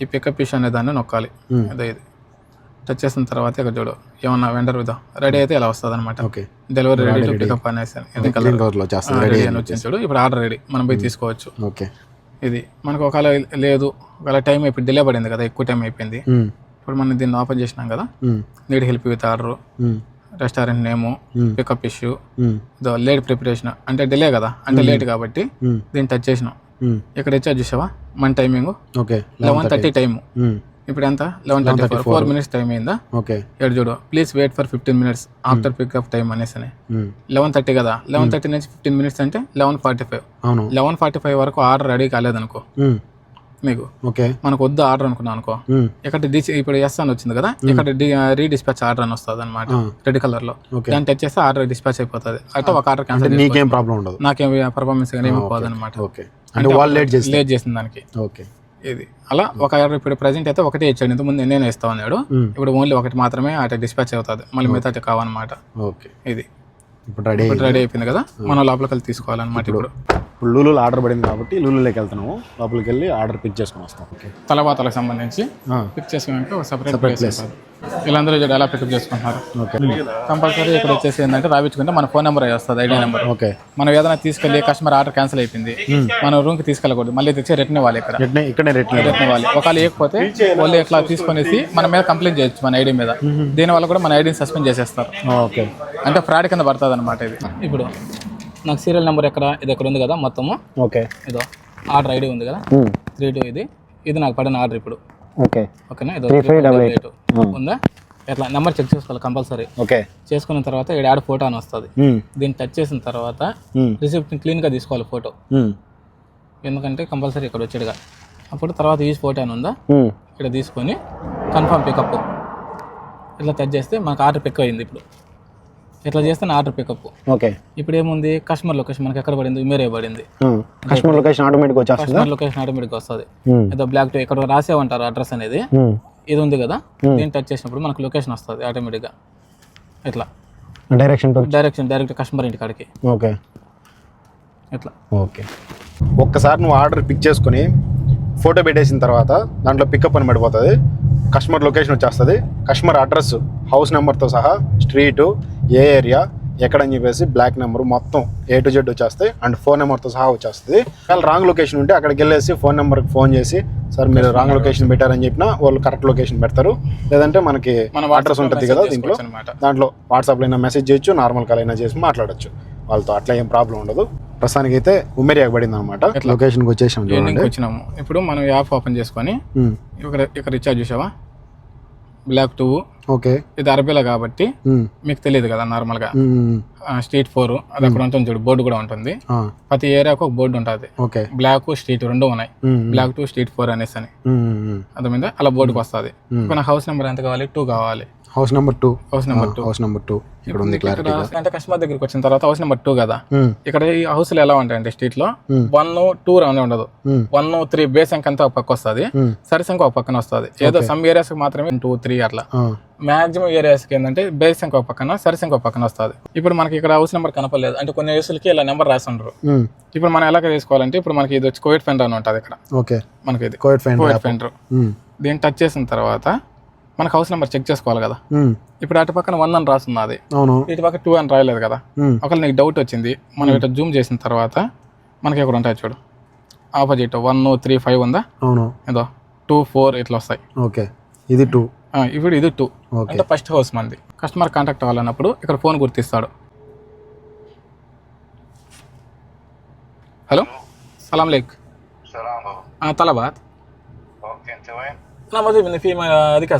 ఈ పికప్ ఇష్యూ అనే దాన్ని నొక్కాలి. అదే ఇది టచ్ చేసిన తర్వాత ఇక్కడ చూడు ఏమన్నా వెండర్ విధం రెడీ అయితే ఇలా వస్తుంది అనమాట, డెలివరీ రెడీ టు పికప్ అనేసి చూడు. ఇప్పుడు ఆర్డర్ రెడీ, మనం పోయి తీసుకోవచ్చు. ఇది మనకు ఒకవేళ లేదు, ఒకవేళ టైం అయిపోయి డిలే పడింది కదా, ఎక్కువ టైం అయిపోయింది, ఇప్పుడు మనం దీన్ని ఓపెన్ చేసినాం కదా, need help with order, restaurant name, pickup issue, late preparation అంటే డిలే కదా, అంటే లేట్ కాబట్టి దీన్ని టచ్ చేసినాం. ఇక్కడ ఇచ్చా చూసావా మన టైమింగ్ 11:30 టైము. ఇప్పుడు ఎంత 11:34, 4 minutes టైం అయిందా. ఇక్కడ చూడు, please wait for 15 minutes after pickup time అనేసి 11:30 కదా, 11:30 నుంచి 15 minutes అంటే 11:45. 11:45 వరకు ఆర్డర్ రెడీ కాలేదనుకో మీకు, మనకు వద్దు ఆర్డర్ అనుకున్నాం అనుకో, ఇక్కడ ఇప్పుడు ఎస్ అని వచ్చింది కదా, ఇక్కడ రీడిస్పాచ్ ఆర్డర్ అని వస్తుంది అనమాట రెడ్ కలర్ లో. దాన్ని టచ్ చేస్తే ఆర్డర్ డిస్పాచ్ అయిపోతుంది. అయితే ఒక ఆర్డర్ క్యాన్సిల్, నీకేం ప్రాబ్లం ఉండదు, నాకేం పర్ఫార్మెన్స్ కానీ ఏమి పోదు అనమాట. లేట్ చేసింది దానికి. ఇది అలా ఒక ఆర్డర్ ఇప్పుడు ప్రెజెంట్ అయితే ఒకటే ఇచ్చాడు, ఇంతకుముందు నేను ఇస్తా ఉన్నాడు, ఇప్పుడు ఓన్లీ ఒకటి మాత్రమే అటు డిస్పాచ్ అవుతుంది, మళ్ళీ మిగతా కావాలన్నమాట. ఇది ఇప్పుడు రెడీ అయిపోయింది కదా, మనం లోపలికి వెళ్ళి తీసుకోవాలన్నమాట. ఇప్పుడు లూలులో ఆర్డర్ పడింది కాబట్టి లూలులోకి వెళ్తున్నాము, లోపలికి వెళ్ళి ఆర్డర్ పిక్ చేసుకుని వస్తాం. తలబాతలకు సంబంధించి పిక్ చేసుకున్నాక ఒక సపరేట్ ప్లేస్. వీళ్ళందరూ ఎలా పికప్ చేసుకుంటున్నారు. కంపల్సరీ ఇక్కడ వచ్చేసి ఏంటంటే రాయించుకుంటే మన ఫోన్ నెంబర్ వస్తుంది, ఐడి నెంబర్. మనం ఏదైనా తీసుకెళ్ళి కస్టమర్ ఆర్డర్ క్యాన్సిల్ అయిపోయింది, మనం రూమ్కి తీసుకెళ్ళకూడదు, మళ్ళీ తెచ్చి రిటర్న్ ఇవ్వాలి. ఇక్కడ రిటర్న్ ఇవ్వాలి. ఒకవేళ లేకపోతే వాళ్ళు ఇట్లా తీసుకొనేసి మన మీద కంప్లైంట్ చేయొచ్చు, మన ఐడి మీద. దీనివల్ల కూడా మన ఐడిని సస్పెండ్ చేసేస్తారు. అంటే ఫ్రాడ్ కింద పడుతుంది అనమాట ఇది. ఇప్పుడు నాకు సీరియల్ నెంబర్ ఇది ఎక్కడ ఉంది కదా మొత్తము, ఇదో ఆర్డర్ ఐడి ఉంది కదా 32, ఇది నాకు పడిన ఆర్డర్ ఇప్పుడు. ఓకేనా, ఇదో 3588 ఉందా, ఇట్లా నెంబర్ చెక్ చేసుకోవాలి కంపల్సరీ. చేసుకున్న తర్వాత ఇక్కడ యాడ్ ఫోటో అని వస్తుంది, దీన్ని టచ్ చేసిన తర్వాత రిసిప్ట్ క్లీన్ గా తీసుకోవాలి ఫోటో, ఎందుకంటే కంపల్సరీ ఇక్కడ వచ్చాడుగా. అప్పుడు తర్వాత యూజ్ ఫోటో అని ఉందా, ఇక్కడ తీసుకొని కన్ఫర్మ్ పికప్ ఇట్లా టచ్ చేస్తే మనకు ఆర్డర్ పిక్ అయింది. ఇప్పుడు ఇట్లా చేస్తే ఆర్డర్ పికప్. ఇప్పుడు ఏముంది, కస్టమర్ లొకేషన్ మనకి ఎక్కడ పడింది, ఇమేరే పడింది, కస్టమర్ లొకేషన్ ఆటోమేటిక్ వస్తుంది. ఏదో బ్లాక్ ఇక్కడ రాసే ఉంటారు అడ్రస్ అనేది, ఇది ఉంది కదా, దీన్ని టచ్ చేసినప్పుడు మనకు లొకేషన్ వస్తుంది ఆటోమేటిక్ గా. ఇట్లా డైరెక్ట్ కస్టమర్ ఇంటి కాడికి. ఇట్లా ఒక్కసారి నువ్వు ఆర్డర్ పిక్ చేసుకుని ఫోటో పెట్టేసిన తర్వాత దాంట్లో పికప్ అని పడిపోతుంది, కస్టమర్ లొకేషన్ వచ్చేస్తుంది, కస్టమర్ అడ్రస్, హౌస్ నెంబర్తో సహా, స్ట్రీటు, ఏ ఏరియా, ఎక్కడని చెప్పేసి బ్లాక్ నెంబర్ మొత్తం A to Z వచ్చేస్తాయి, అండ్ ఫోన్ నెంబర్తో సహా వచ్చేస్తుంది. వాళ్ళు రాంగ్ లొకేషన్ ఉంటే అక్కడికి వెళ్ళేసి ఫోన్ నెంబర్కి ఫోన్ చేసి సార్ మీరు రాంగ్ లొకేషన్ పెట్టారని చెప్పినా వాళ్ళు కరెక్ట్ లొకేషన్ పెడతారు. లేదంటే మనకి అడ్రస్ ఉంటుంది కదా దీంట్లో, దాంట్లో వాట్సాప్లో అయినా మెసేజ్ చేయొచ్చు, నార్మల్ కాల్ అయినా చేసి మాట్లాడచ్చు వాళ్ళతో, అట్లా ఏం ప్రాబ్లం ఉండదు. ప్రస్తుతానికి అయితే ఉమెరియాకి పడింది అనమాట, లొకేషన్కి వచ్చినాము. ఇప్పుడు మనం యాప్ ఓపెన్ చేసుకొని ఇక్కడ రీఛార్జ్ చేసావా, బ్లాక్ 2, ఇది అరబీలో కాబట్టి మీకు తెలియదు కదా, నార్మల్ గా స్ట్రీట్ 4 అది అక్కడ ఉంటుంది చూడు, బోర్డు కూడా ఉంటుంది, ప్రతి ఏరియాకు ఒక బోర్డు ఉంటుంది, బ్లాక్ స్ట్రీట్ 2 ఉన్నాయి, బ్లాక్ 2 స్ట్రీట్ 4 అనేసి అని అర్థం మీద అలా బోర్డుకి వస్తుంది. ఇప్పుడు హౌస్ నెంబర్ ఎంత కావాలి, 2 కావాలి, హౌస్ నెంబర్ 2 ఇక్కడ ఉంది. అంటే కస్టమర్ దగ్గరికి వచ్చిన తర్వాత హౌస్ నెంబర్ 2 కదా, ఇక్కడ ఈ హౌస్ లో ఎలా ఉంటాయంటే స్ట్రీట్ లో 1, 2 అనేది ఉండదు, 1, 3 బేస్ అంక అంతా ఒక పక్క వస్తుంది, సరి సంఖ్య ఒక పక్కన వస్తుంది. ఏదో సమ్ ఏరియాస్ మాత్రమే 2, 3 అట్లా, మాక్సిమం ఏరియాస్ కి ఏంటంటే బేస్ సంఖ్య ఒక పక్కన, సరి సంఖ్య ఒక పక్కన వస్తుంది. ఇప్పుడు మనకి ఇక్కడ హౌస్ నెంబర్ కనపడలేదు అంటే కొన్ని హౌస్లకి ఇలా నెంబర్ రాసి ఉండరు. ఇప్పుడు మనం ఎలా తీసుకోవాలంటే ఇప్పుడు మనకి ఇది వచ్చి కోవిడ్ ఫెండర్ అని ఉంటుంది ఇక్కడ, మనకి ఇది కోవిడ్ ఫెండర్, దీన్ని టచ్ చేసిన తర్వాత మనకు హౌస్ నెంబర్ చెక్ చేసుకోవాలి కదా. ఇప్పుడు అటు పక్కన 1 అని రాస్తున్నది, ఇటు పక్క 2 అని రాయలేదు కదా. ఒకవేళ నీకు డౌట్ వచ్చింది, మనం ఇట్లా జూమ్ చేసిన తర్వాత మనకి ఇక్కడ ఉంటాయి చూడు, ఆపోజిట్ 1, 3, 5 ఉందా, ఏదో 2, 4 ఇట్లా వస్తాయి. ఇది 2, ఇప్పుడు ఇది 2 అంటే ఫస్ట్ హౌస్ మంది. కస్టమర్ కాంటాక్ట్ అవ్వాలన్నప్పుడు ఇక్కడ ఫోన్ గుర్తిస్తాడు. హలో, సలాం లేక్, طلبات. اوكي انت وين؟ انا موجود من في ذيك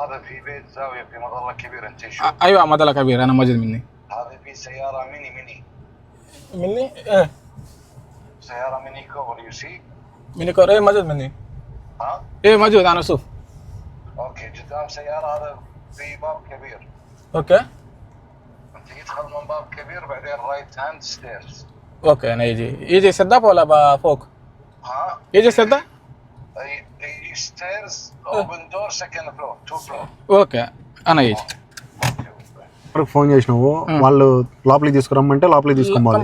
هذا في بيت زاويه في مظله كبيره انت شو؟ ايوه مظله كبيره انا موجود مني. هذا في سياره ميني ايه سياره ميني كوبر يو سي؟ ميني كوبر ايه موجود مني. ها؟ ايه موجود انا اشوف. اوكي قدام سياره هذا في باب كبير. اوكي انت يدخل من باب كبير بعدين رايت هاند ستيرز. اوكي انا يجي سداب ولا فوق؟ ها؟ يجي سداب؟ اي ستيرز اوبن دور سكند فلور 2 فلور. ఓకే అన్న ఏజ్ ఫోన్ చేసినావు, వాళ్ళు లోపలికి తీసుకురమ్మంటే లోపలికి తీసుకోవాలి,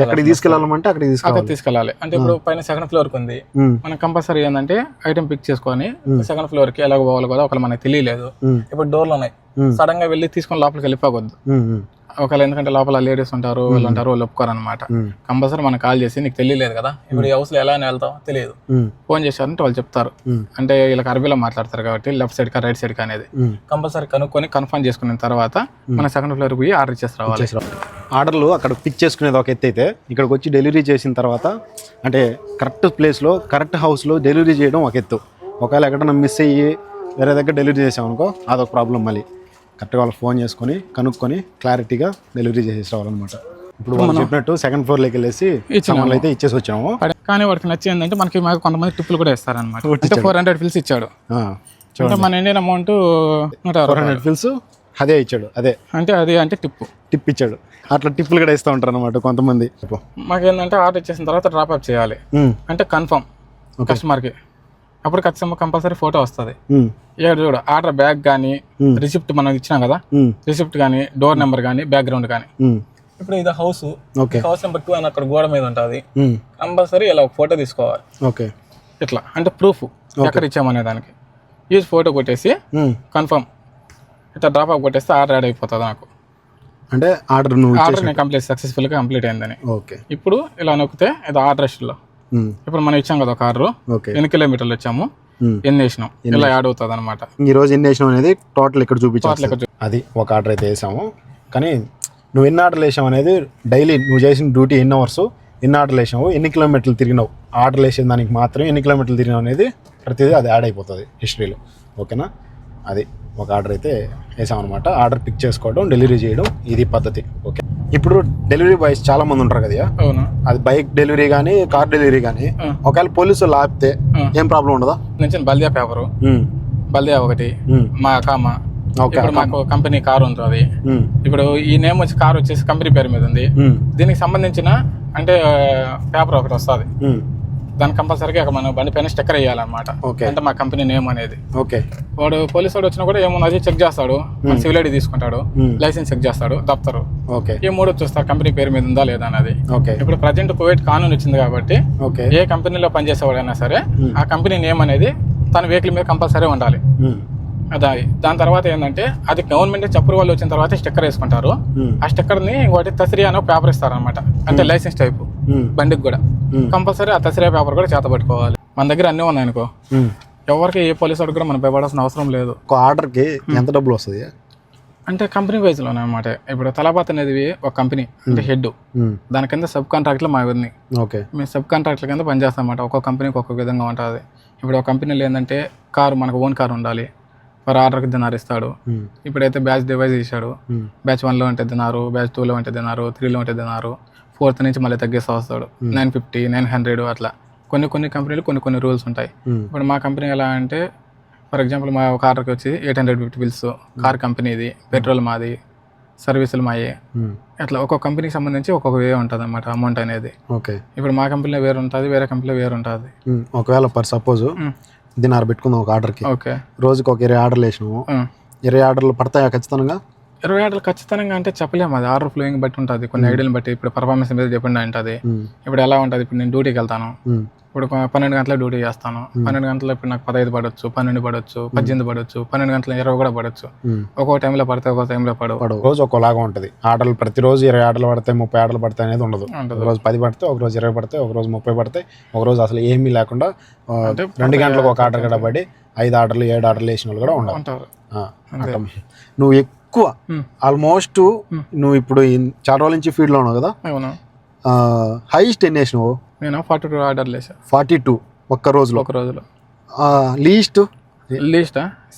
ఎక్కడికి తీసుకెళ్ళాలంటే అక్కడికి తీసుకెళ్ళాలి. అంటే ఇప్పుడు పైన సెకండ్ ఫ్లోర్ కి ఉంది, మనం కంపల్సరీ ఏంటంటే ఐటమ్ పిక్ చేసుకొని సెకండ్ ఫ్లోర్ కి ఎలా పోవాలి కదా, ఒకవేళ మనకి తెలియలేదు, ఇప్పుడు డోర్లు ఉన్నాయి, సడన్ గా వెళ్ళి తీసుకొని లోపలికి వెళ్ళిపోవద్దు, ఒకవేళ ఎందుకంటే లోపల లేడీస్ ఉంటారు వాళ్ళు ఉంటారు వాళ్ళు ఒప్పుకోరు అనమాట. కంపల్సరీ మనం కాల్ చేసి నీకు తెలియలేదు కదా ఇప్పుడు ఈ హౌస్లో ఎలా అని వెళ్తాం తెలియదు, ఫోన్ చేశారంటే వాళ్ళు చెప్తారు. అంటే వీళ్ళకి అరబీలో మాట్లాడతారు కాబట్టి లెఫ్ట్ సైడ్ కా రైట్ సైడ్ కా అనేది కంపల్సరీ కనుక్కొని కన్ఫర్మ్ చేసుకున్న తర్వాత మన సెకండ్ ఫ్లోర్ పోయి ఆర్డర్ ఇచ్చేసి రావాలి. ఆర్డర్లు అక్కడ పిక్ చేసుకునేది ఒక ఎత్తు అయితే ఇక్కడికి వచ్చి డెలివరీ చేసిన తర్వాత అంటే కరెక్ట్ ప్లేస్లో కరెక్ట్ హౌస్లో డెలివరీ చేయడం ఒక ఎత్తు. ఒకవేళ ఎక్కడన్నా మిస్ అయ్యి వేరే దగ్గర డెలివరీ చేసామనుకో అదొక ప్రాబ్లం. మళ్ళీ కరెక్ట్గా వాళ్ళకి ఫోన్ చేసుకొని కనుక్కొని క్లారిటీగా డెలివరీ చేసేసి రావాలన్నమాట. ఇప్పుడు మనం చెప్పినట్టు సెకండ్ ఫ్లోర్లోకి వెళ్ళేసి సామాన్లు అయితే ఇచ్చేసి వచ్చాము. కానీ వాడికి నచ్చింది ఏంటంటే మనకి కొంతమంది టిప్పులు కూడా ఇస్తారనమాట. అంటే 400 ఫిల్స్ ఇచ్చాడు. అంటే మన ఇండియన్ అమౌంట్ 400 ఫిల్స్ అదే ఇచ్చాడు. అదే అంటే టిప్ ఇచ్చాడు. అట్లా టిప్పులు కూడా ఇస్తూ ఉంటారు అనమాట కొంతమంది. మాకేంటంటే ఆర్డర్ ఇచ్చేసిన తర్వాత డ్రాప్ అప్ చేయాలి అంటే కన్ఫర్మ్ కస్టమర్కి. అప్పుడు ఖచ్చితంగా కంపల్సరీ ఫోటో వస్తుంది. చూడు ఆర్డర్ బ్యాగ్ కానీ రిసిప్ట్ మనం ఇచ్చినాం కదా, రిసిప్ట్ కానీ డోర్ నెంబర్ కానీ బ్యాక్గ్రౌండ్ కానీ. ఇప్పుడు ఇది హౌస్ నెంబర్ 2 అని అక్కడ గోడ మీద ఉంటుంది. కంపల్సరీ ఇలా ఒక ఫోటో తీసుకోవాలి. ఓకే ఇట్లా అంటే ప్రూఫ్ ఎక్కడ ఇచ్చామనే దానికి ఈ ఫోటో కొట్టేసి కన్ఫర్మ్ ఇట్లా డ్రాప్ అప్ కొట్టేస్తే ఆర్డర్ యాడ్ అయిపోతుంది నాకు. అంటే ఆర్డర్ నేను కంప్లీట్ సక్సెస్ఫుల్గా కంప్లీట్ అయిందని. ఓకే ఇప్పుడు ఇలా నొక్కితే ఇది ఆర్డర్ లిస్ట్లో ఇప్పుడు మనం ఇచ్చాం కదా ఒక ఆర్డర్, ఎన్ని కిలోమీటర్లు వచ్చాము, ఎన్ని వేసినాం, ఇలా యాడ్ అవుతుంది అనమాట. ఈ రోజు ఎన్ని వేసినాం అనేది టోటల్ ఇక్కడ చూపించాలి. అది ఒక ఆర్డర్ అయితే వేసాము. కానీ నువ్వు ఎన్ని ఆర్డర్లు వేసావు అనేది డైలీ నువ్వు చేసిన డ్యూటీ ఎన్ని అవర్స్, ఎన్ని ఆర్డర్లు వేసావు, ఎన్ని కిలోమీటర్లు తిరిగినావు, ఆర్డర్లు వేసిన దానికి మాత్రం ఎన్ని కిలోమీటర్లు తిరిగినావు అనేది ప్రతిదీ అది యాడ్ అయిపోతుంది హిస్టరీలో. ఓకేనా? అది ఒక ఆర్డర్ అయితే వేసామన్నమాట. ఆర్డర్ పిక్ చేసుకోవడం, డెలివరీ చేయడం, ఇది పద్ధతి. ఓకే. ఇప్పుడు డెలివరీ బాయ్స్ చాలా మంది ఉంటారు కదా. అవును. అది బైక్ డెలివరీ కానీ కార్ డెలివరీ కానీ ఒకవేళ పోలీసులు ఆపితే ఏం ప్రాబ్లం ఉండదా? నుంచి బల్దియా పేపరు, బల్దియా ఒకటి, మా కామ. ఇప్పుడు మాకు కంపెనీ కారు ఉంటుంది. ఇప్పుడు ఈ నేమ్ వచ్చి కారు వచ్చేసి కంపెనీ పేరు మీద ఉంది. దీనికి సంబంధించిన అంటే పేపర్ ఒకటి వస్తుంది. దానికి కంపల్సరీగా మన బండి పైన స్టిక్కర్ వేయాలన్నమాట. అంటే మా కంపెనీ నేమ్ అనేది. ఓకే. వాడు పోలీసు వాడు వచ్చినా కూడా ఏమున్నది చెక్ చేస్తాడు, మన సివిల్ ఐడి తీసుకుంటాడు, లైసెన్స్ చెక్ చేస్తాడు, దప్తరు. ఓకే. ఈ 3 చూస్తారు కంపెనీ పేరు మీద ఉందా లేదా అనేది. ఇప్పుడు ప్రజెంట్ కువైట్ కానూన్ వచ్చింది కాబట్టి ఏ కంపెనీలో పనిచేసేవాడైనా సరే ఆ కంపెనీ నేమ్ అనేది తన వెహికల్ మీద కంపల్సరీ ఉండాలి. అది దాని తర్వాత ఏంటంటే అది గవర్నమెంట్ అప్రూవల్ వచ్చిన తర్వాత స్టిక్కర్ వేసుకుంటారు. ఆ స్టిక్కర్ ని ఇంకోటి తసిరియా అనే పేపర్ ఇస్తారు అనమాట. అంటే లైసెన్స్ టైప్ బండికి కూడా కంపల్సరీ ఆ తసిరియా పేపర్ కూడా చేత పట్టుకోవాలి. మన దగ్గర అన్నీ ఉన్నాయి అనుకో, ఎవరికి ఏ పోలీసు వాడికి కూడా మనం భయపడాల్సిన అవసరం లేదు. ఒక ఆర్డర్కి ఎంత డబ్బులు వస్తుంది అంటే కంపెనీ వైజ్ లోనే అనమాట. ఇప్పుడు తలాబాత్ అనేది ఒక కంపెనీ అంటే హెడ్, దాని కింద సబ్ కాంట్రాక్ట్లు మా ఉన్నాయి. మేము సబ్ కాంట్రాక్ట్ల కింద పనిచేస్తాం అన్నమాట. ఒక్కొక్క కంపెనీకి ఒక్కొక్క విధంగా ఉంటుంది. ఇప్పుడు ఒక కంపెనీలో ఏంటంటే కారు మనకు ఓన్ కారు ఉండాలి, ఫర్ ఆర్డర్కి దినారు ఇస్తాడు. ఇప్పుడైతే బ్యాచ్ డివైజ్ ఇచ్చాడు. బ్యాచ్ 1లో అంటే దినారు, బ్యాచ్ 2లో అంటే దినారు, 3లో అంటే దినారు, 4th నుంచి మళ్ళీ తగ్గిస్తూ వస్తాడు. 950, 900 అట్లా కొన్ని కంపెనీలు కొన్ని రూల్స్ ఉంటాయి. ఇప్పుడు మా కంపెనీ ఎలా అంటే ఫర్ ఎగ్జాంపుల్ మా ఒక ఆర్డర్కి వచ్చి 850 బిల్స్, కార్ కంపెనీది, పెట్రోల్ మాది, సర్వీసులు మాయే. అట్లా ఒక్కొక్క కంపెనీకి సంబంధించి ఒక్కొక్క వే ఉంటుంది అన్నమాట అమౌంట్ అనేది. ఓకే. ఇప్పుడు మా కంపెనీలో వేరు ఉంటుంది, వేరే కంపెనీలో వేరు ఉంటుంది. ఒకవేళ పర్ సపోజ్ దినారు పెట్టుకుందాం ఒక ఆర్డర్కి. ఓకే. రోజుకి ఒక 20 ఆర్డర్లు వేసినాము. 20 ఆర్డర్లు పడతాయా ఖచ్చితంగా? 20 ఆర్డర్లు ఖచ్చితంగా అంటే చెప్పలేము. అది ఆర్డర్ ఫ్లోయింగ్ బట్టి ఉంటుంది, కొన్ని ఐడియాని బట్టి. ఇప్పుడు పర్ఫార్మెన్స్ మీద డిపెండ్ అయి ఉంటుంది. ఇప్పుడు ఎలా ఉంటుంది, ఇప్పుడు నేను డ్యూటీకి వెళ్తాను, ఇప్పుడు 12 గంటల డ్యూటీ చేస్తాను. 12 గంటలు ఇప్పుడు నాకు 15 పడవచ్చు, 12 పడవచ్చు, 18 పడవచ్చు, 12 గంటల 20 కూడా పడవచ్చు. ఒక్కో టైంలో పడితే ఒక్కో టైంలో పడవు. రోజు ఒక్కోలాగా ఉంటుంది. ఆర్డర్లు ప్రతిరోజు 20 ఆర్డర్లు పడతాయి, 30 ఆర్డర్లు పడతాయి అనేది ఉండదు. ఒక రోజు 10 పడితే, ఒక రోజు 20 పడతాయి, ఒక రోజు 30 పడతాయి, ఒక రోజు అసలు ఏమీ లేకుండా 2 గంటలకు ఒక ఆర్డర్ కూడా పడి 5 ఆర్డర్లు 7 ఆర్డర్లు వేసిన వాళ్ళు కూడా ఉంటారు. నువ్వు ఎక్కువ ఆల్మోస్ట్ నువ్వు ఇప్పుడు చాలా రోజుల నుంచి ఫీల్డ్లో ఉన్నావు కదా, హైయెస్ట్ ఎన్ని వేసినావు? నేను 42 ఆర్డర్లు వేసాను. 42 ఒక్క రోజులో? లీస్ట్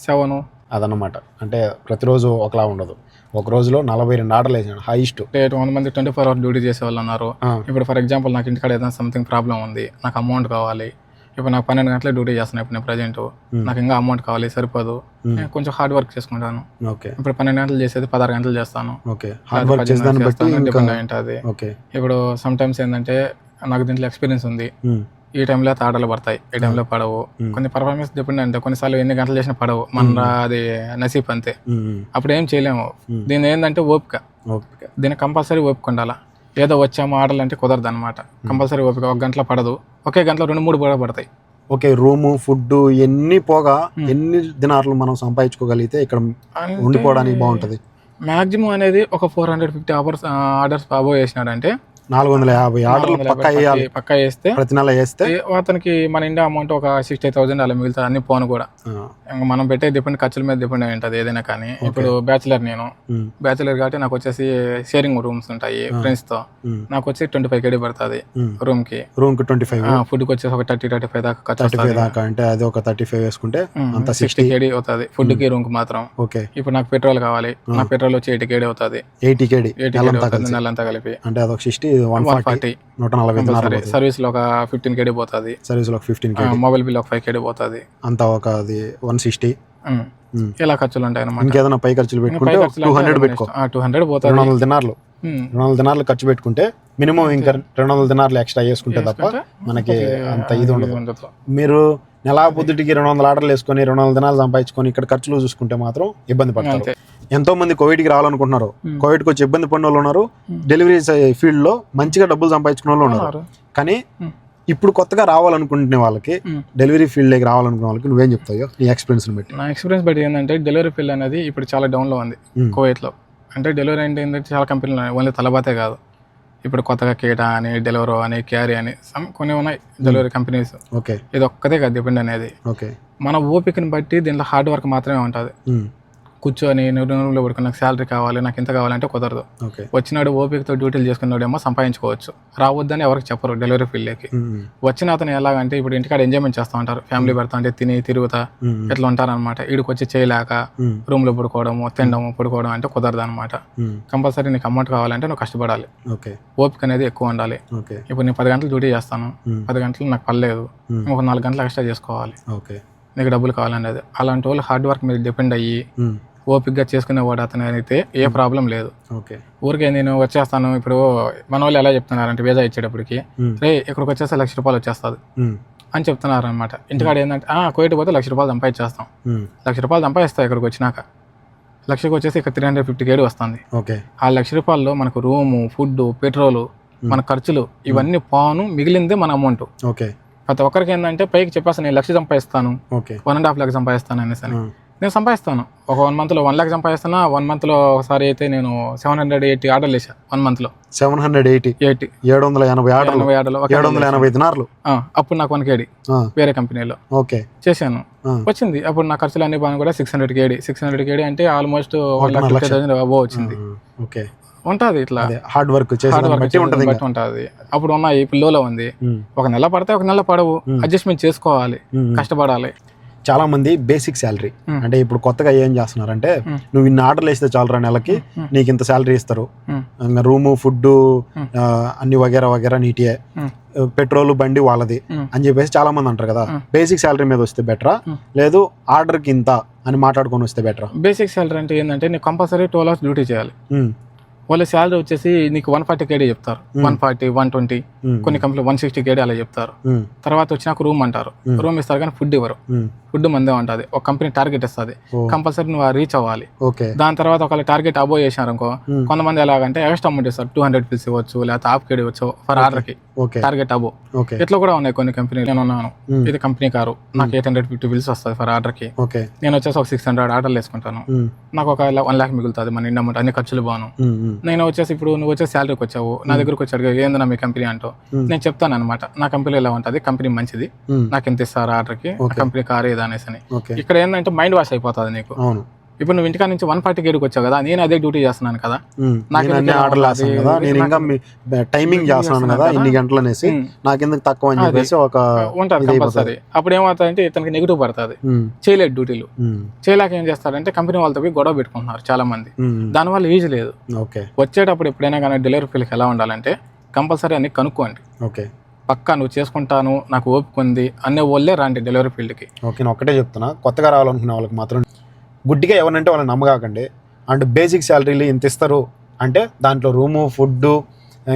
7. అదన్నమాట. అంటే ప్రతిరోజు ఒకలా ఉండదు. ఒక రోజులో 42 ఆర్డర్లు వేసాను హైయెస్ట్. 100 మంది 24 hours డ్యూటీ చేసే వాళ్ళు ఉన్నారు. ఇప్పుడు ఫర్ ఎగ్జాంపుల్ నాకు ఇంటికాడ ఏదైనా సంథింగ్ ప్రాబ్లం ఉంది, నాకు అమౌంట్ కావాలి. ఇప్పుడు నాకు 12 గంటల డ్యూటీ చేస్తున్నాను. ఇప్పుడు నేను ప్రజెంట్ నాకు ఇంకా అమౌంట్ కావాలి, సరిపోదు, నేను కొంచెం హార్డ్ వర్క్ చేసుకుంటాను. ఇప్పుడు 12 గంటలు చేసేది 16 గంటలు చేస్తాను. డిపెండ్ అయి ఉంటుంది. ఇప్పుడు సమ్ టైమ్స్ ఏంటంటే నాకు దీంట్లో ఎక్స్పీరియన్స్ ఉంది, ఈ టైంలో ఆర్డర్లు పడతాయి, ఈ టైంలో పడవు. కొన్ని పర్ఫార్మెన్స్ డిపెండ్ అంటే కొన్నిసార్లు ఎన్ని గంటలు చేసినా పడవు, మన అది నసీబ్ అంతే. అప్పుడు ఏం చేయలేము. దీని ఏంటంటే ఓపిక. దీన్ని కంపల్సరీ ఓపిక ఉండాలా. ఏదో వచ్చాము ఆర్డర్లు అంటే కుదరదు అనమాట. కంపల్సరీ ఓపిక. 1 గంటలో పడదు, ఒకే గంటలో 2-3 కూడా పడతాయి. ఓకే. రూము, ఫుడ్ ఎన్ని పోగా ఎన్ని దినార్లు మనం సంపాదించుకోగలిగితే ఇక్కడ ఉండిపోవడానికి బాగుంటుంది? మాక్సిమం అనేది ఒక 450 ఆర్డర్స్ అబోవ్ చేసినాడంటే 450 ఆర్డర్లు పక్కా వేయాలి. పక్కా వేస్తే ప్రతి నెల వేస్తే అతనికి మన ఇండియా అమౌంట్ ఒక 60,000 అలా మిగులుతుంది అన్ని పోను కూడా. ఇంకా మనం పెట్టే డిపెండ్ ఖర్చుల మీద డిపెండ్ అయి ఉంటుంది ఏదైనా కానీ. ఇప్పుడు బ్యాచులర్ నేను బ్యాచులర్ కాబట్టి నాకు వచ్చేసి షేరింగ్ రూమ్స్ ఉంటాయి ఫ్రెండ్స్ తో, నాకు వచ్చి 25 KD పడుతుంది రూమ్ కి 25, ఫుడ్ కి వచ్చేసి ఒక 30-35 దాకా ఖర్చు దాకా, అంటే అది ఒక 35 వేసుకుంటే అంత 60 KD అవుతుంది ఫుడ్ కి రూమ్ కి మాత్రం. ఓకే. ఇప్పుడు నాకు పెట్రోల్ కావాలి, నా పెట్రోల్ వచ్చి 80 KD అవుతుంది, 80 KD నెలంతా కలిపి. అంటే అదొక 60, 140, 140. సర్వీస్ లో ఒక 15 KD పోతుంది, సర్వీస్ లో 15 KD, మొబైల్ బిల్ ఒక 5 KD పోతుంది, అంతా ఒక అది 160. ఇలా ఖర్చులు ఉంటాయి అన్నమాట. ఇంకేదైనా పై ఖర్చులు పెట్టుకుంటే 200 పెట్టుకో, 200 పోతుంది. 200 దినార్లు 200 దినార్లు ఖర్చు పెట్టుకుంటే మినిమం ఇంకా 200 దినార్లు ఎక్స్ట్రా చేసుకుంటే తప్ప మనకి అంత ఇది ఉండదు. మీరు నెలా పొద్దుటికి 200 ఆర్డర్లు వేసుకొని 200 దినాలు సంపాదించుకొని ఇక్కడ ఖర్చులు చూసుకుంటే మాత్రం ఇబ్బంది పడతారు. ఎంతో మంది కోవిడ్కి రావాలనుకుంటున్నారు, కోవిడ్కి వచ్చి ఇబ్బంది పడిన వాళ్ళు ఉన్నారు, డెలివరీ ఫీల్డ్ లో మంచిగా డబ్బులు సంపాదించుకున్న వాళ్ళు ఉన్నారు. కానీ ఇప్పుడు కొత్తగా రావాలనుకుంటున్న వాళ్ళకి, డెలివరీ ఫీల్డ్ లోకి రావాలనుకున్న వాళ్ళకి నువ్వేం చెప్తావు నీ ఎక్స్పీరియన్స్ బట్టి? నా ఎక్స్పీరియన్స్ బట్టి ఏంటంటే డెలివరీ ఫీల్డ్ అనేది ఇప్పుడు చాలా డౌన్ లో ఉంది కువైట్ లో. అంటే డెలివరీ అంటే ఏంటంటే చాలా కంపెనీలు ఉన్నాయి, ఓన్లీ తలబాతే కాదు, ఇప్పుడు కొత్తగా కేటా అని, డెలివరో అని, క్యారీ అని కొన్ని ఉన్నాయి డెలివరీ కంపెనీస్. ఓకే. ఇది ఒక్కదే కాదు డిపెండ్ అనేది. ఓకే. మన ఓపికని బట్టి దీంట్లో హార్డ్ వర్క్ మాత్రమే ఉంటుంది. కూర్చొని రూమ్లో పడుకుని నాకు శాలరీ కావాలి, నాకు ఇంత కావాలంటే కుదరదు. వచ్చినాడు ఓపికతో డ్యూటీలు చేసుకున్నాడేమో సంపాదించుకోవచ్చు, రావద్దని ఎవరికి చెప్పరు డెలివరీ ఫీల్డ్కి. వచ్చిన అతను ఎలాగంటే ఇప్పుడు ఇంటికాడ ఎంజాయ్మెంట్ చేస్తూ ఉంటారు, ఫ్యామిలీ పెడతా అంటే తిని తిరుగుతా ఇట్లా ఉంటారనమాట. వీడికి వచ్చి చేయలేక రూమ్ లో పడుకోవడము, తినడము, పడుకోవడం అంటే కుదరదు అనమాట. కంపల్సరీ నీకు అమౌంట్ కావాలంటే నువ్వు కష్టపడాలి, ఓపిక అనేది ఎక్కువ ఉండాలి. ఇప్పుడు నేను 10 గంటలు డ్యూటీ చేస్తాను, 10 గంటలు నాకు పర్లేదు, ఒక 4 గంటలు ఎక్స్ట్రా చేసుకోవాలి, నీకు డబ్బులు కావాలనేది. అలాంటి వాళ్ళు హార్డ్ వర్క్ మీద డిపెండ్ అయ్యి ఓపిక్గా చేసుకునేవాడు అతను అయితే ఏ ప్రాబ్లం లేదు. ఊరికే నేను వచ్చేస్తాను, ఇప్పుడు మన వాళ్ళు ఎలా చెప్తున్నారంటే వీసా ఇచ్చేటప్పటికి రే ఇక్కడికి వచ్చేస్తే ₹1,00,000 వచ్చేస్తుంది అని చెప్తున్నారు అనమాట. ఇంటికాడ ఏంటంటే కోయిట్ పోతే ₹1,00,000 సంపాదించేస్తాం, ₹1,00,000 సంపాదిస్తాం, ఇక్కడికి వచ్చినాక లక్షకి వచ్చేసి ఇక్కడ 350 KD వస్తుంది. ఆ ₹1,00,000 మనకు రూము, ఫుడ్, పెట్రోలు, మన ఖర్చులు ఇవన్నీ పోను, మిగిలిందే మన అమౌంట్. ప్రతి ఒక్కరికి ఏంటంటే పైకి చెప్పేస్తాను నేను 1,00,000 సంపాదిస్తాను, 1.5 lakh సంపాదిస్తాను అనేసి అని. నేను సంపాదిస్తాను, ఒక 1 month లో 1 lakh సంపాదిస్తాను. 1 month లో ఒకసారి అయితే నేను 780 ఆర్డర్లు వేసాను 1 month లో. 780 780 ఆర్డర్లు, 780 దినార్లు. అప్పుడు నాకు 1 KD వేరే కంపెనీలో చేశాను, వచ్చింది. అప్పుడు నా ఖర్చులు అన్ని బాగా కూడా 600 KD అంటే ఆల్మోస్ట్ 1,50,000 అబోవ్ వచ్చింది. ఉంటుంది ఇట్లా హార్డ్ వర్క్ బట్టి ఉంటుంది. అప్పుడు ఉన్నాయి, ఇప్పుడు లోలో ఉంది, ఒక నెల పడితే ఒక నెల పడవు, అడ్జస్ట్మెంట్ చేసుకోవాలి, కష్టపడాలి. చాలా మంది బేసిక్ శాలరీ అంటే ఇప్పుడు కొత్తగా ఏం చేస్తున్నారంటే నువ్వు ఇన్ని ఆర్డర్లు వేస్తే చాలరా నెలకి నీకు ఇంత శాలరీ ఇస్తారు, రూము, ఫుడ్ అన్ని వగేరా వగేరా నీటియే, పెట్రోల్ బండి వాళ్ళది అని చెప్పేసి చాలా మంది అంటారు కదా. బేసిక్ శాలరీ మీద వస్తే బెటరా లేదు ఆర్డర్కి ఇంత అని మాట్లాడుకొని వస్తే బెటరా? బేసిక్ శాలరీ అంటే ఏంటంటే నీకు కంపల్సరీ 12 hours డ్యూటీ చేయాలి. వాళ్ళ శాలరీ వచ్చేసి నీకు 140 KD చెప్తారు, 140, 120, కొన్ని కంపెనీలు 160 KD అలా చెప్తారు. తర్వాత వచ్చినాక రూమ్ అంటారు, రూమ్ ఇస్తారు కానీ ఫుడ్ ఇవ్వరు, ఫుడ్ మందే ఉంటుంది. ఒక కంపెనీ టార్గెట్ ఇస్తుంది, కంపల్సరీ నువ్వు రీచ్ అవ్వాలి. దాని తర్వాత ఒకవేళ టార్గెట్ అబోవ్ చేసినారు అనుకో, కొంతమంది ఎలాగంటే ఎక్స్ట్రా అమౌంట్ ఇస్తారు, 200 pills ఇవ్వచ్చు, లేకపోతే ½ KD ఇవ్వచ్చు ఫర్ ఆర్డర్ కి, టార్గెట్ అబోవ్. ఇట్లా కూడా ఉన్నాయి కొన్ని కంపెనీలు. నేను ఉన్నాను, ఇది కంపెనీ కారు, నాకు 850 pills వస్తుంది ఫర్ ఆర్డర్ కి. నేను వచ్చేసి ఒక 600 ఆర్డర్లు వేసుకుంటాను, నాకు ఒక 1 lakh మిగులుతుంది మన ఇండియా అమౌంట్, అన్ని ఖర్చులు బాను. నేను వచ్చేసి ఇప్పుడు నువ్వు వచ్చేసి శాలరీకి వచ్చావు, నా దగ్గరకు వచ్చాడు, ఏందన్నా మీ కంపెనీ అంటూ నేను చెప్తాను అనమాట, నా కంపెనీ ఎలా ఉంటుంది, కంపెనీ మంచిది, నాకు ఎంత ఇస్తారు ఆర్డర్ కి, కంపెనీ కారు ఏదా అనేసి అని. ఇక్కడ ఏంటంటే మైండ్ వాష్ అయిపోతుంది నీకు. ఇప్పుడు నువ్వు ఇంటికా నుంచి 140 KDకి వచ్చావు కదా, నేను అదే డ్యూటీ చేస్తున్నాను కదా, టైమింగ్ చేస్తున్నాను కదా ఇన్ని గంటలు అనేసి నాకెందుకు తక్కువ అని చెప్పేసి ఒక ఉంటుంది కంపల్సరీ. అప్పుడు ఏమవుతుందంటే ఇతనికి నెగిటివ్ పడుతుంది, చేయలేదు డ్యూటీలు, చేయలేక ఏం చేస్తారంటే కంపెనీ వాళ్ళతో పోయి గొడవ పెట్టుకుంటున్నారు చాలా మంది. దానివల్ల ఈజీ లేదు. వచ్చేటప్పుడు ఎప్పుడైనా కానీ డెలివరీ ఫీల్డ్కి ఎలా ఉండాలంటే కంపల్సరీ అన్ని కనుక్కోండి, పక్కా నువ్వు చేసుకుంటాను నాకు ఓపిక ఉంది అనే వాళ్ళే రండి డెలివరీ ఫీల్డ్కి. నేను ఒకటే చెప్తున్నా, కొత్తగా రావాలనుకునే వాళ్ళకి మాత్రం గుడ్డిగా ఎవరంటే వాళ్ళని నమ్మకాకండి. అంటే బేసిక్ శాలరీలు ఇంత ఇస్తారు అంటే దాంట్లో రూము, ఫుడ్,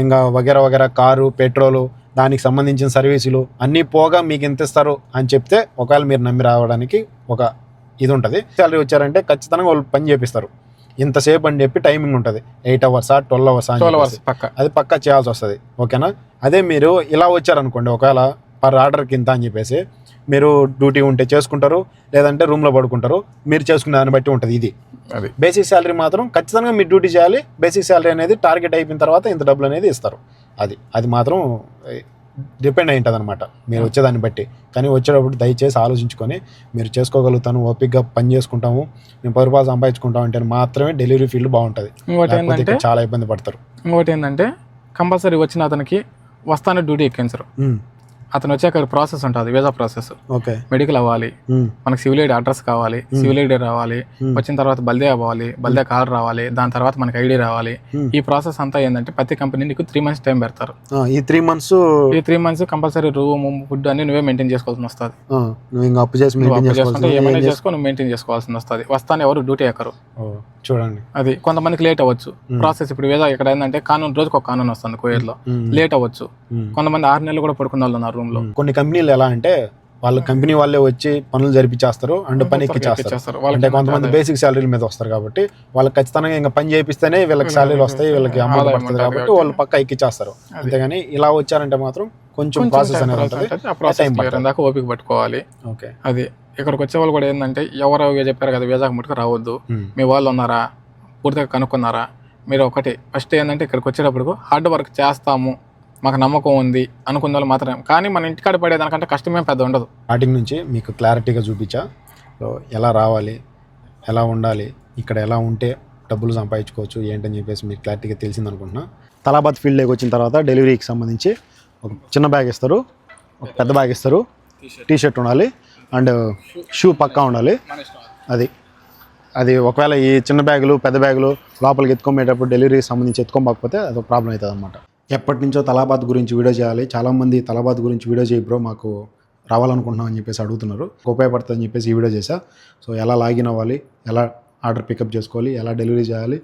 ఇంకా వగేరా వగేరా, కారు, పెట్రోలు, దానికి సంబంధించిన సర్వీసులు అన్నీ పోగా మీకు ఎంత ఇస్తారు అని చెప్తే ఒకవేళ మీరు నమ్మి రావడానికి ఒక ఇది ఉంటుంది. శాలరీ వచ్చారంటే ఖచ్చితంగా వాళ్ళు పని చేపిస్తారు, ఇంతసేపు అని చెప్పి టైమింగ్ ఉంటుంది, 8 hours 12 hours అది పక్కా చేయాల్సి వస్తుంది. ఓకేనా? అదే మీరు ఇలా వచ్చారనుకోండి, ఒకవేళ పర్ ఆర్డర్కి ఇంత అని చెప్పేసి మీరు డ్యూటీ ఉంటే చేసుకుంటారు, లేదంటే రూమ్లో పడుకుంటారు. మీరు చేసుకునే దాన్ని బట్టి ఉంటుంది. ఇది అది బేసిక్ శాలరీ మాత్రం ఖచ్చితంగా మీరు డ్యూటీ చేయాలి. బేసిక్ శాలరీ అనేది టార్గెట్ అయిపోయిన తర్వాత ఇంత డబ్బులు అనేది ఇస్తారు. అది మాత్రం డిపెండ్ అయి ఉంటుంది అనమాట మీరు వచ్చేదాన్ని బట్టి. కానీ వచ్చేటప్పుడు దయచేసి ఆలోచించుకొని మీరు చేసుకోగలుగుతాను, ఓపిక్గా పని చేసుకుంటాము, మేము 10 రూపాయలు సంపాదించుకుంటాం అంటే మాత్రమే డెలివరీ ఫీల్డ్ బాగుంటుంది. చాలా ఇబ్బంది పడతారు. ఇంకోటి ఏంటంటే కంపల్సరీ వచ్చిన అతనికి వస్తానే డ్యూటీ ఎక్కించరు. అతను వచ్చి అక్కడ ప్రాసెస్ ఉంటుంది, వీసా ప్రాసెస్. ఓకే, మెడికల్ అవ్వాలి, మనకి సివిల్ ఐడి అడ్రస్ కావాలి, సివిల్ ఐడి రావాలి, వచ్చిన తర్వాత బల్దే అవ్వాలి, బల్దే కార్డు రావాలి, దాని తర్వాత మనకి ఐడి రావాలి. ఈ ప్రాసెస్ అంతా ఏంటంటే ప్రతి కంపెనీ నీకు 3 months టైం పెడతారు. ఈ 3 months కంపల్సరీ రూమ్, ఫుడ్ అన్ని నువ్వే మెయింటైన్ చేసుకోవాల్సి వస్తుంది. అప్పు చేసుకుంటే ఏమైనా చేసుకో, నువ్వు మెయింటైన్ చేసుకోవాల్సి వస్తుంది. వస్తానే ఎవరు డ్యూటీ ఎక్కరు. చూడండి, అది కొంతమందికి లేట్ అవ్వచ్చు ప్రాసెస్. ఇప్పుడు వీసా ఇక్కడ ఏంటంటే కానూన్, రోజుకు ఒక కానూన్ వస్తుంది కువైట్లో, లేట్ అవ్వచ్చు. కొంతమంది 6 నెలలు కూడా పడుకున్న వాళ్ళు ఉన్నారు రూమ్ లో. కొన్ని కంపెనీలు ఎలా అంటే వాళ్ళ కంపెనీ వాళ్ళే వచ్చి పనులు జరిపించేస్తారు అండ్ పని ఎక్కిచ్చేస్తారు. అంటే కొంతమంది బేసిక్ శాలరీల మీద వస్తారు కాబట్టి వాళ్ళకి ఖచ్చితంగా ఇంకా పని చేపిస్తేనే వీళ్ళకి శాలరీలు వస్తాయి, వీళ్ళకి అమౌంట్ పడుతుంది కాబట్టి వాళ్ళు పక్క ఎక్కిచ్చేస్తారు. అంతేగాని ఇలా వచ్చారంటే మాత్రం కొంచెం ప్రాసెస్ అనేది ఉంటుంది. దాకా ఓపిక పట్టుకోవాలి. ఓకే, అది ఇక్కడికి వచ్చే వాళ్ళు కూడా ఏంటంటే ఎవరో చెప్పారు కదా వీసాకు ముట్టుకు రావద్దు, మీ వాళ్ళు ఉన్నారా, పూర్తిగా కనుక్కున్నారా. మీరు ఒకటి ఫస్ట్ ఏంటంటే ఇక్కడికి వచ్చేటప్పుడు హార్డ్ వర్క్ చేస్తాము, మాకు నమ్మకం ఉంది అనుకున్న వాళ్ళు మాత్రమే. కానీ మన ఇంటికాడ పడేదానికంటే కష్టమేం పెద్ద ఉండదు. స్టార్టింగ్ నుంచి మీకు క్లారిటీగా చూపించా, ఎలా రావాలి, ఎలా ఉండాలి, ఇక్కడ ఎలా ఉంటే డబ్బులు సంపాదించుకోవచ్చు ఏంటని చెప్పేసి మీకు క్లారిటీగా తెలిసింది అనుకుంటున్నా. తలాబాద్ ఫీల్డ్లోకి వచ్చిన తర్వాత డెలివరీకి సంబంధించి ఒక చిన్న బ్యాగ్ ఇస్తారు, ఒక పెద్ద బ్యాగ్ ఇస్తారు, టీ-షర్ట్ ఉండాలి అండ్ షూ పక్కా ఉండాలి. అది ఒకవేళ ఈ చిన్న బ్యాగులు పెద్ద బ్యాగులు లోపలికి ఎత్తుకోమేటప్పుడు డెలివరీకి సంబంధించి ఎత్తుకోకపోతే అదొక ప్రాబ్లం అవుతుంది అనమాట. ఎప్పటి నుంచో తలాబాద్ గురించి వీడియో చేయాలి, చాలామంది తలాబాద్ గురించి వీడియో చేయి బ్రో మాకు రావాలనుకుంటున్నాం అని చెప్పేసి అడుగుతున్నారు. ఉపయోగపడుతుందని చెప్పేసి ఈ వీడియో చేశా. సో ఎలా లాగిన్ అవ్వాలి, ఎలా ఆర్డర్ పికప్ చేసుకోవాలి, ఎలా డెలివరీ చేయాలి,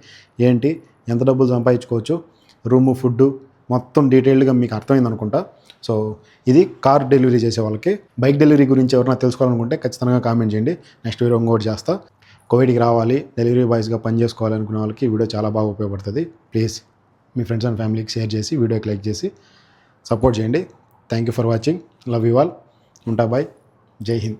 ఏంటి, ఎంత డబ్బులు సంపాదించుకోవచ్చు, రూము, ఫుడ్ మొత్తం డీటెయిల్డ్గా మీకు అర్థమైంది అనుకుంటా. సో ఇది కార్ డెలివరీ చేసే వాళ్ళకి. బైక్ డెలివరీ గురించి ఎవరైనా తెలుసుకోవాలనుకుంటే ఖచ్చితంగా కామెంట్ చేయండి, నెక్స్ట్ వీడియో ఇంకోటి చేస్తా. కోవిడ్కి రావాలి, డెలివరీ బాయ్స్గా పని చేసుకోవాలి అనుకునే వాళ్ళకి వీడియో చాలా బాగా ఉపయోగపడుతుంది. ప్లీజ్ మీ ఫ్రెండ్స్ అండ్ ఫ్యామిలీకి షేర్ చేసి వీడియోకి లైక్ చేసి సపోర్ట్ చేయండి. Thank you for watching. Love you all. ఉంటా, బాయ్. జై హింద్.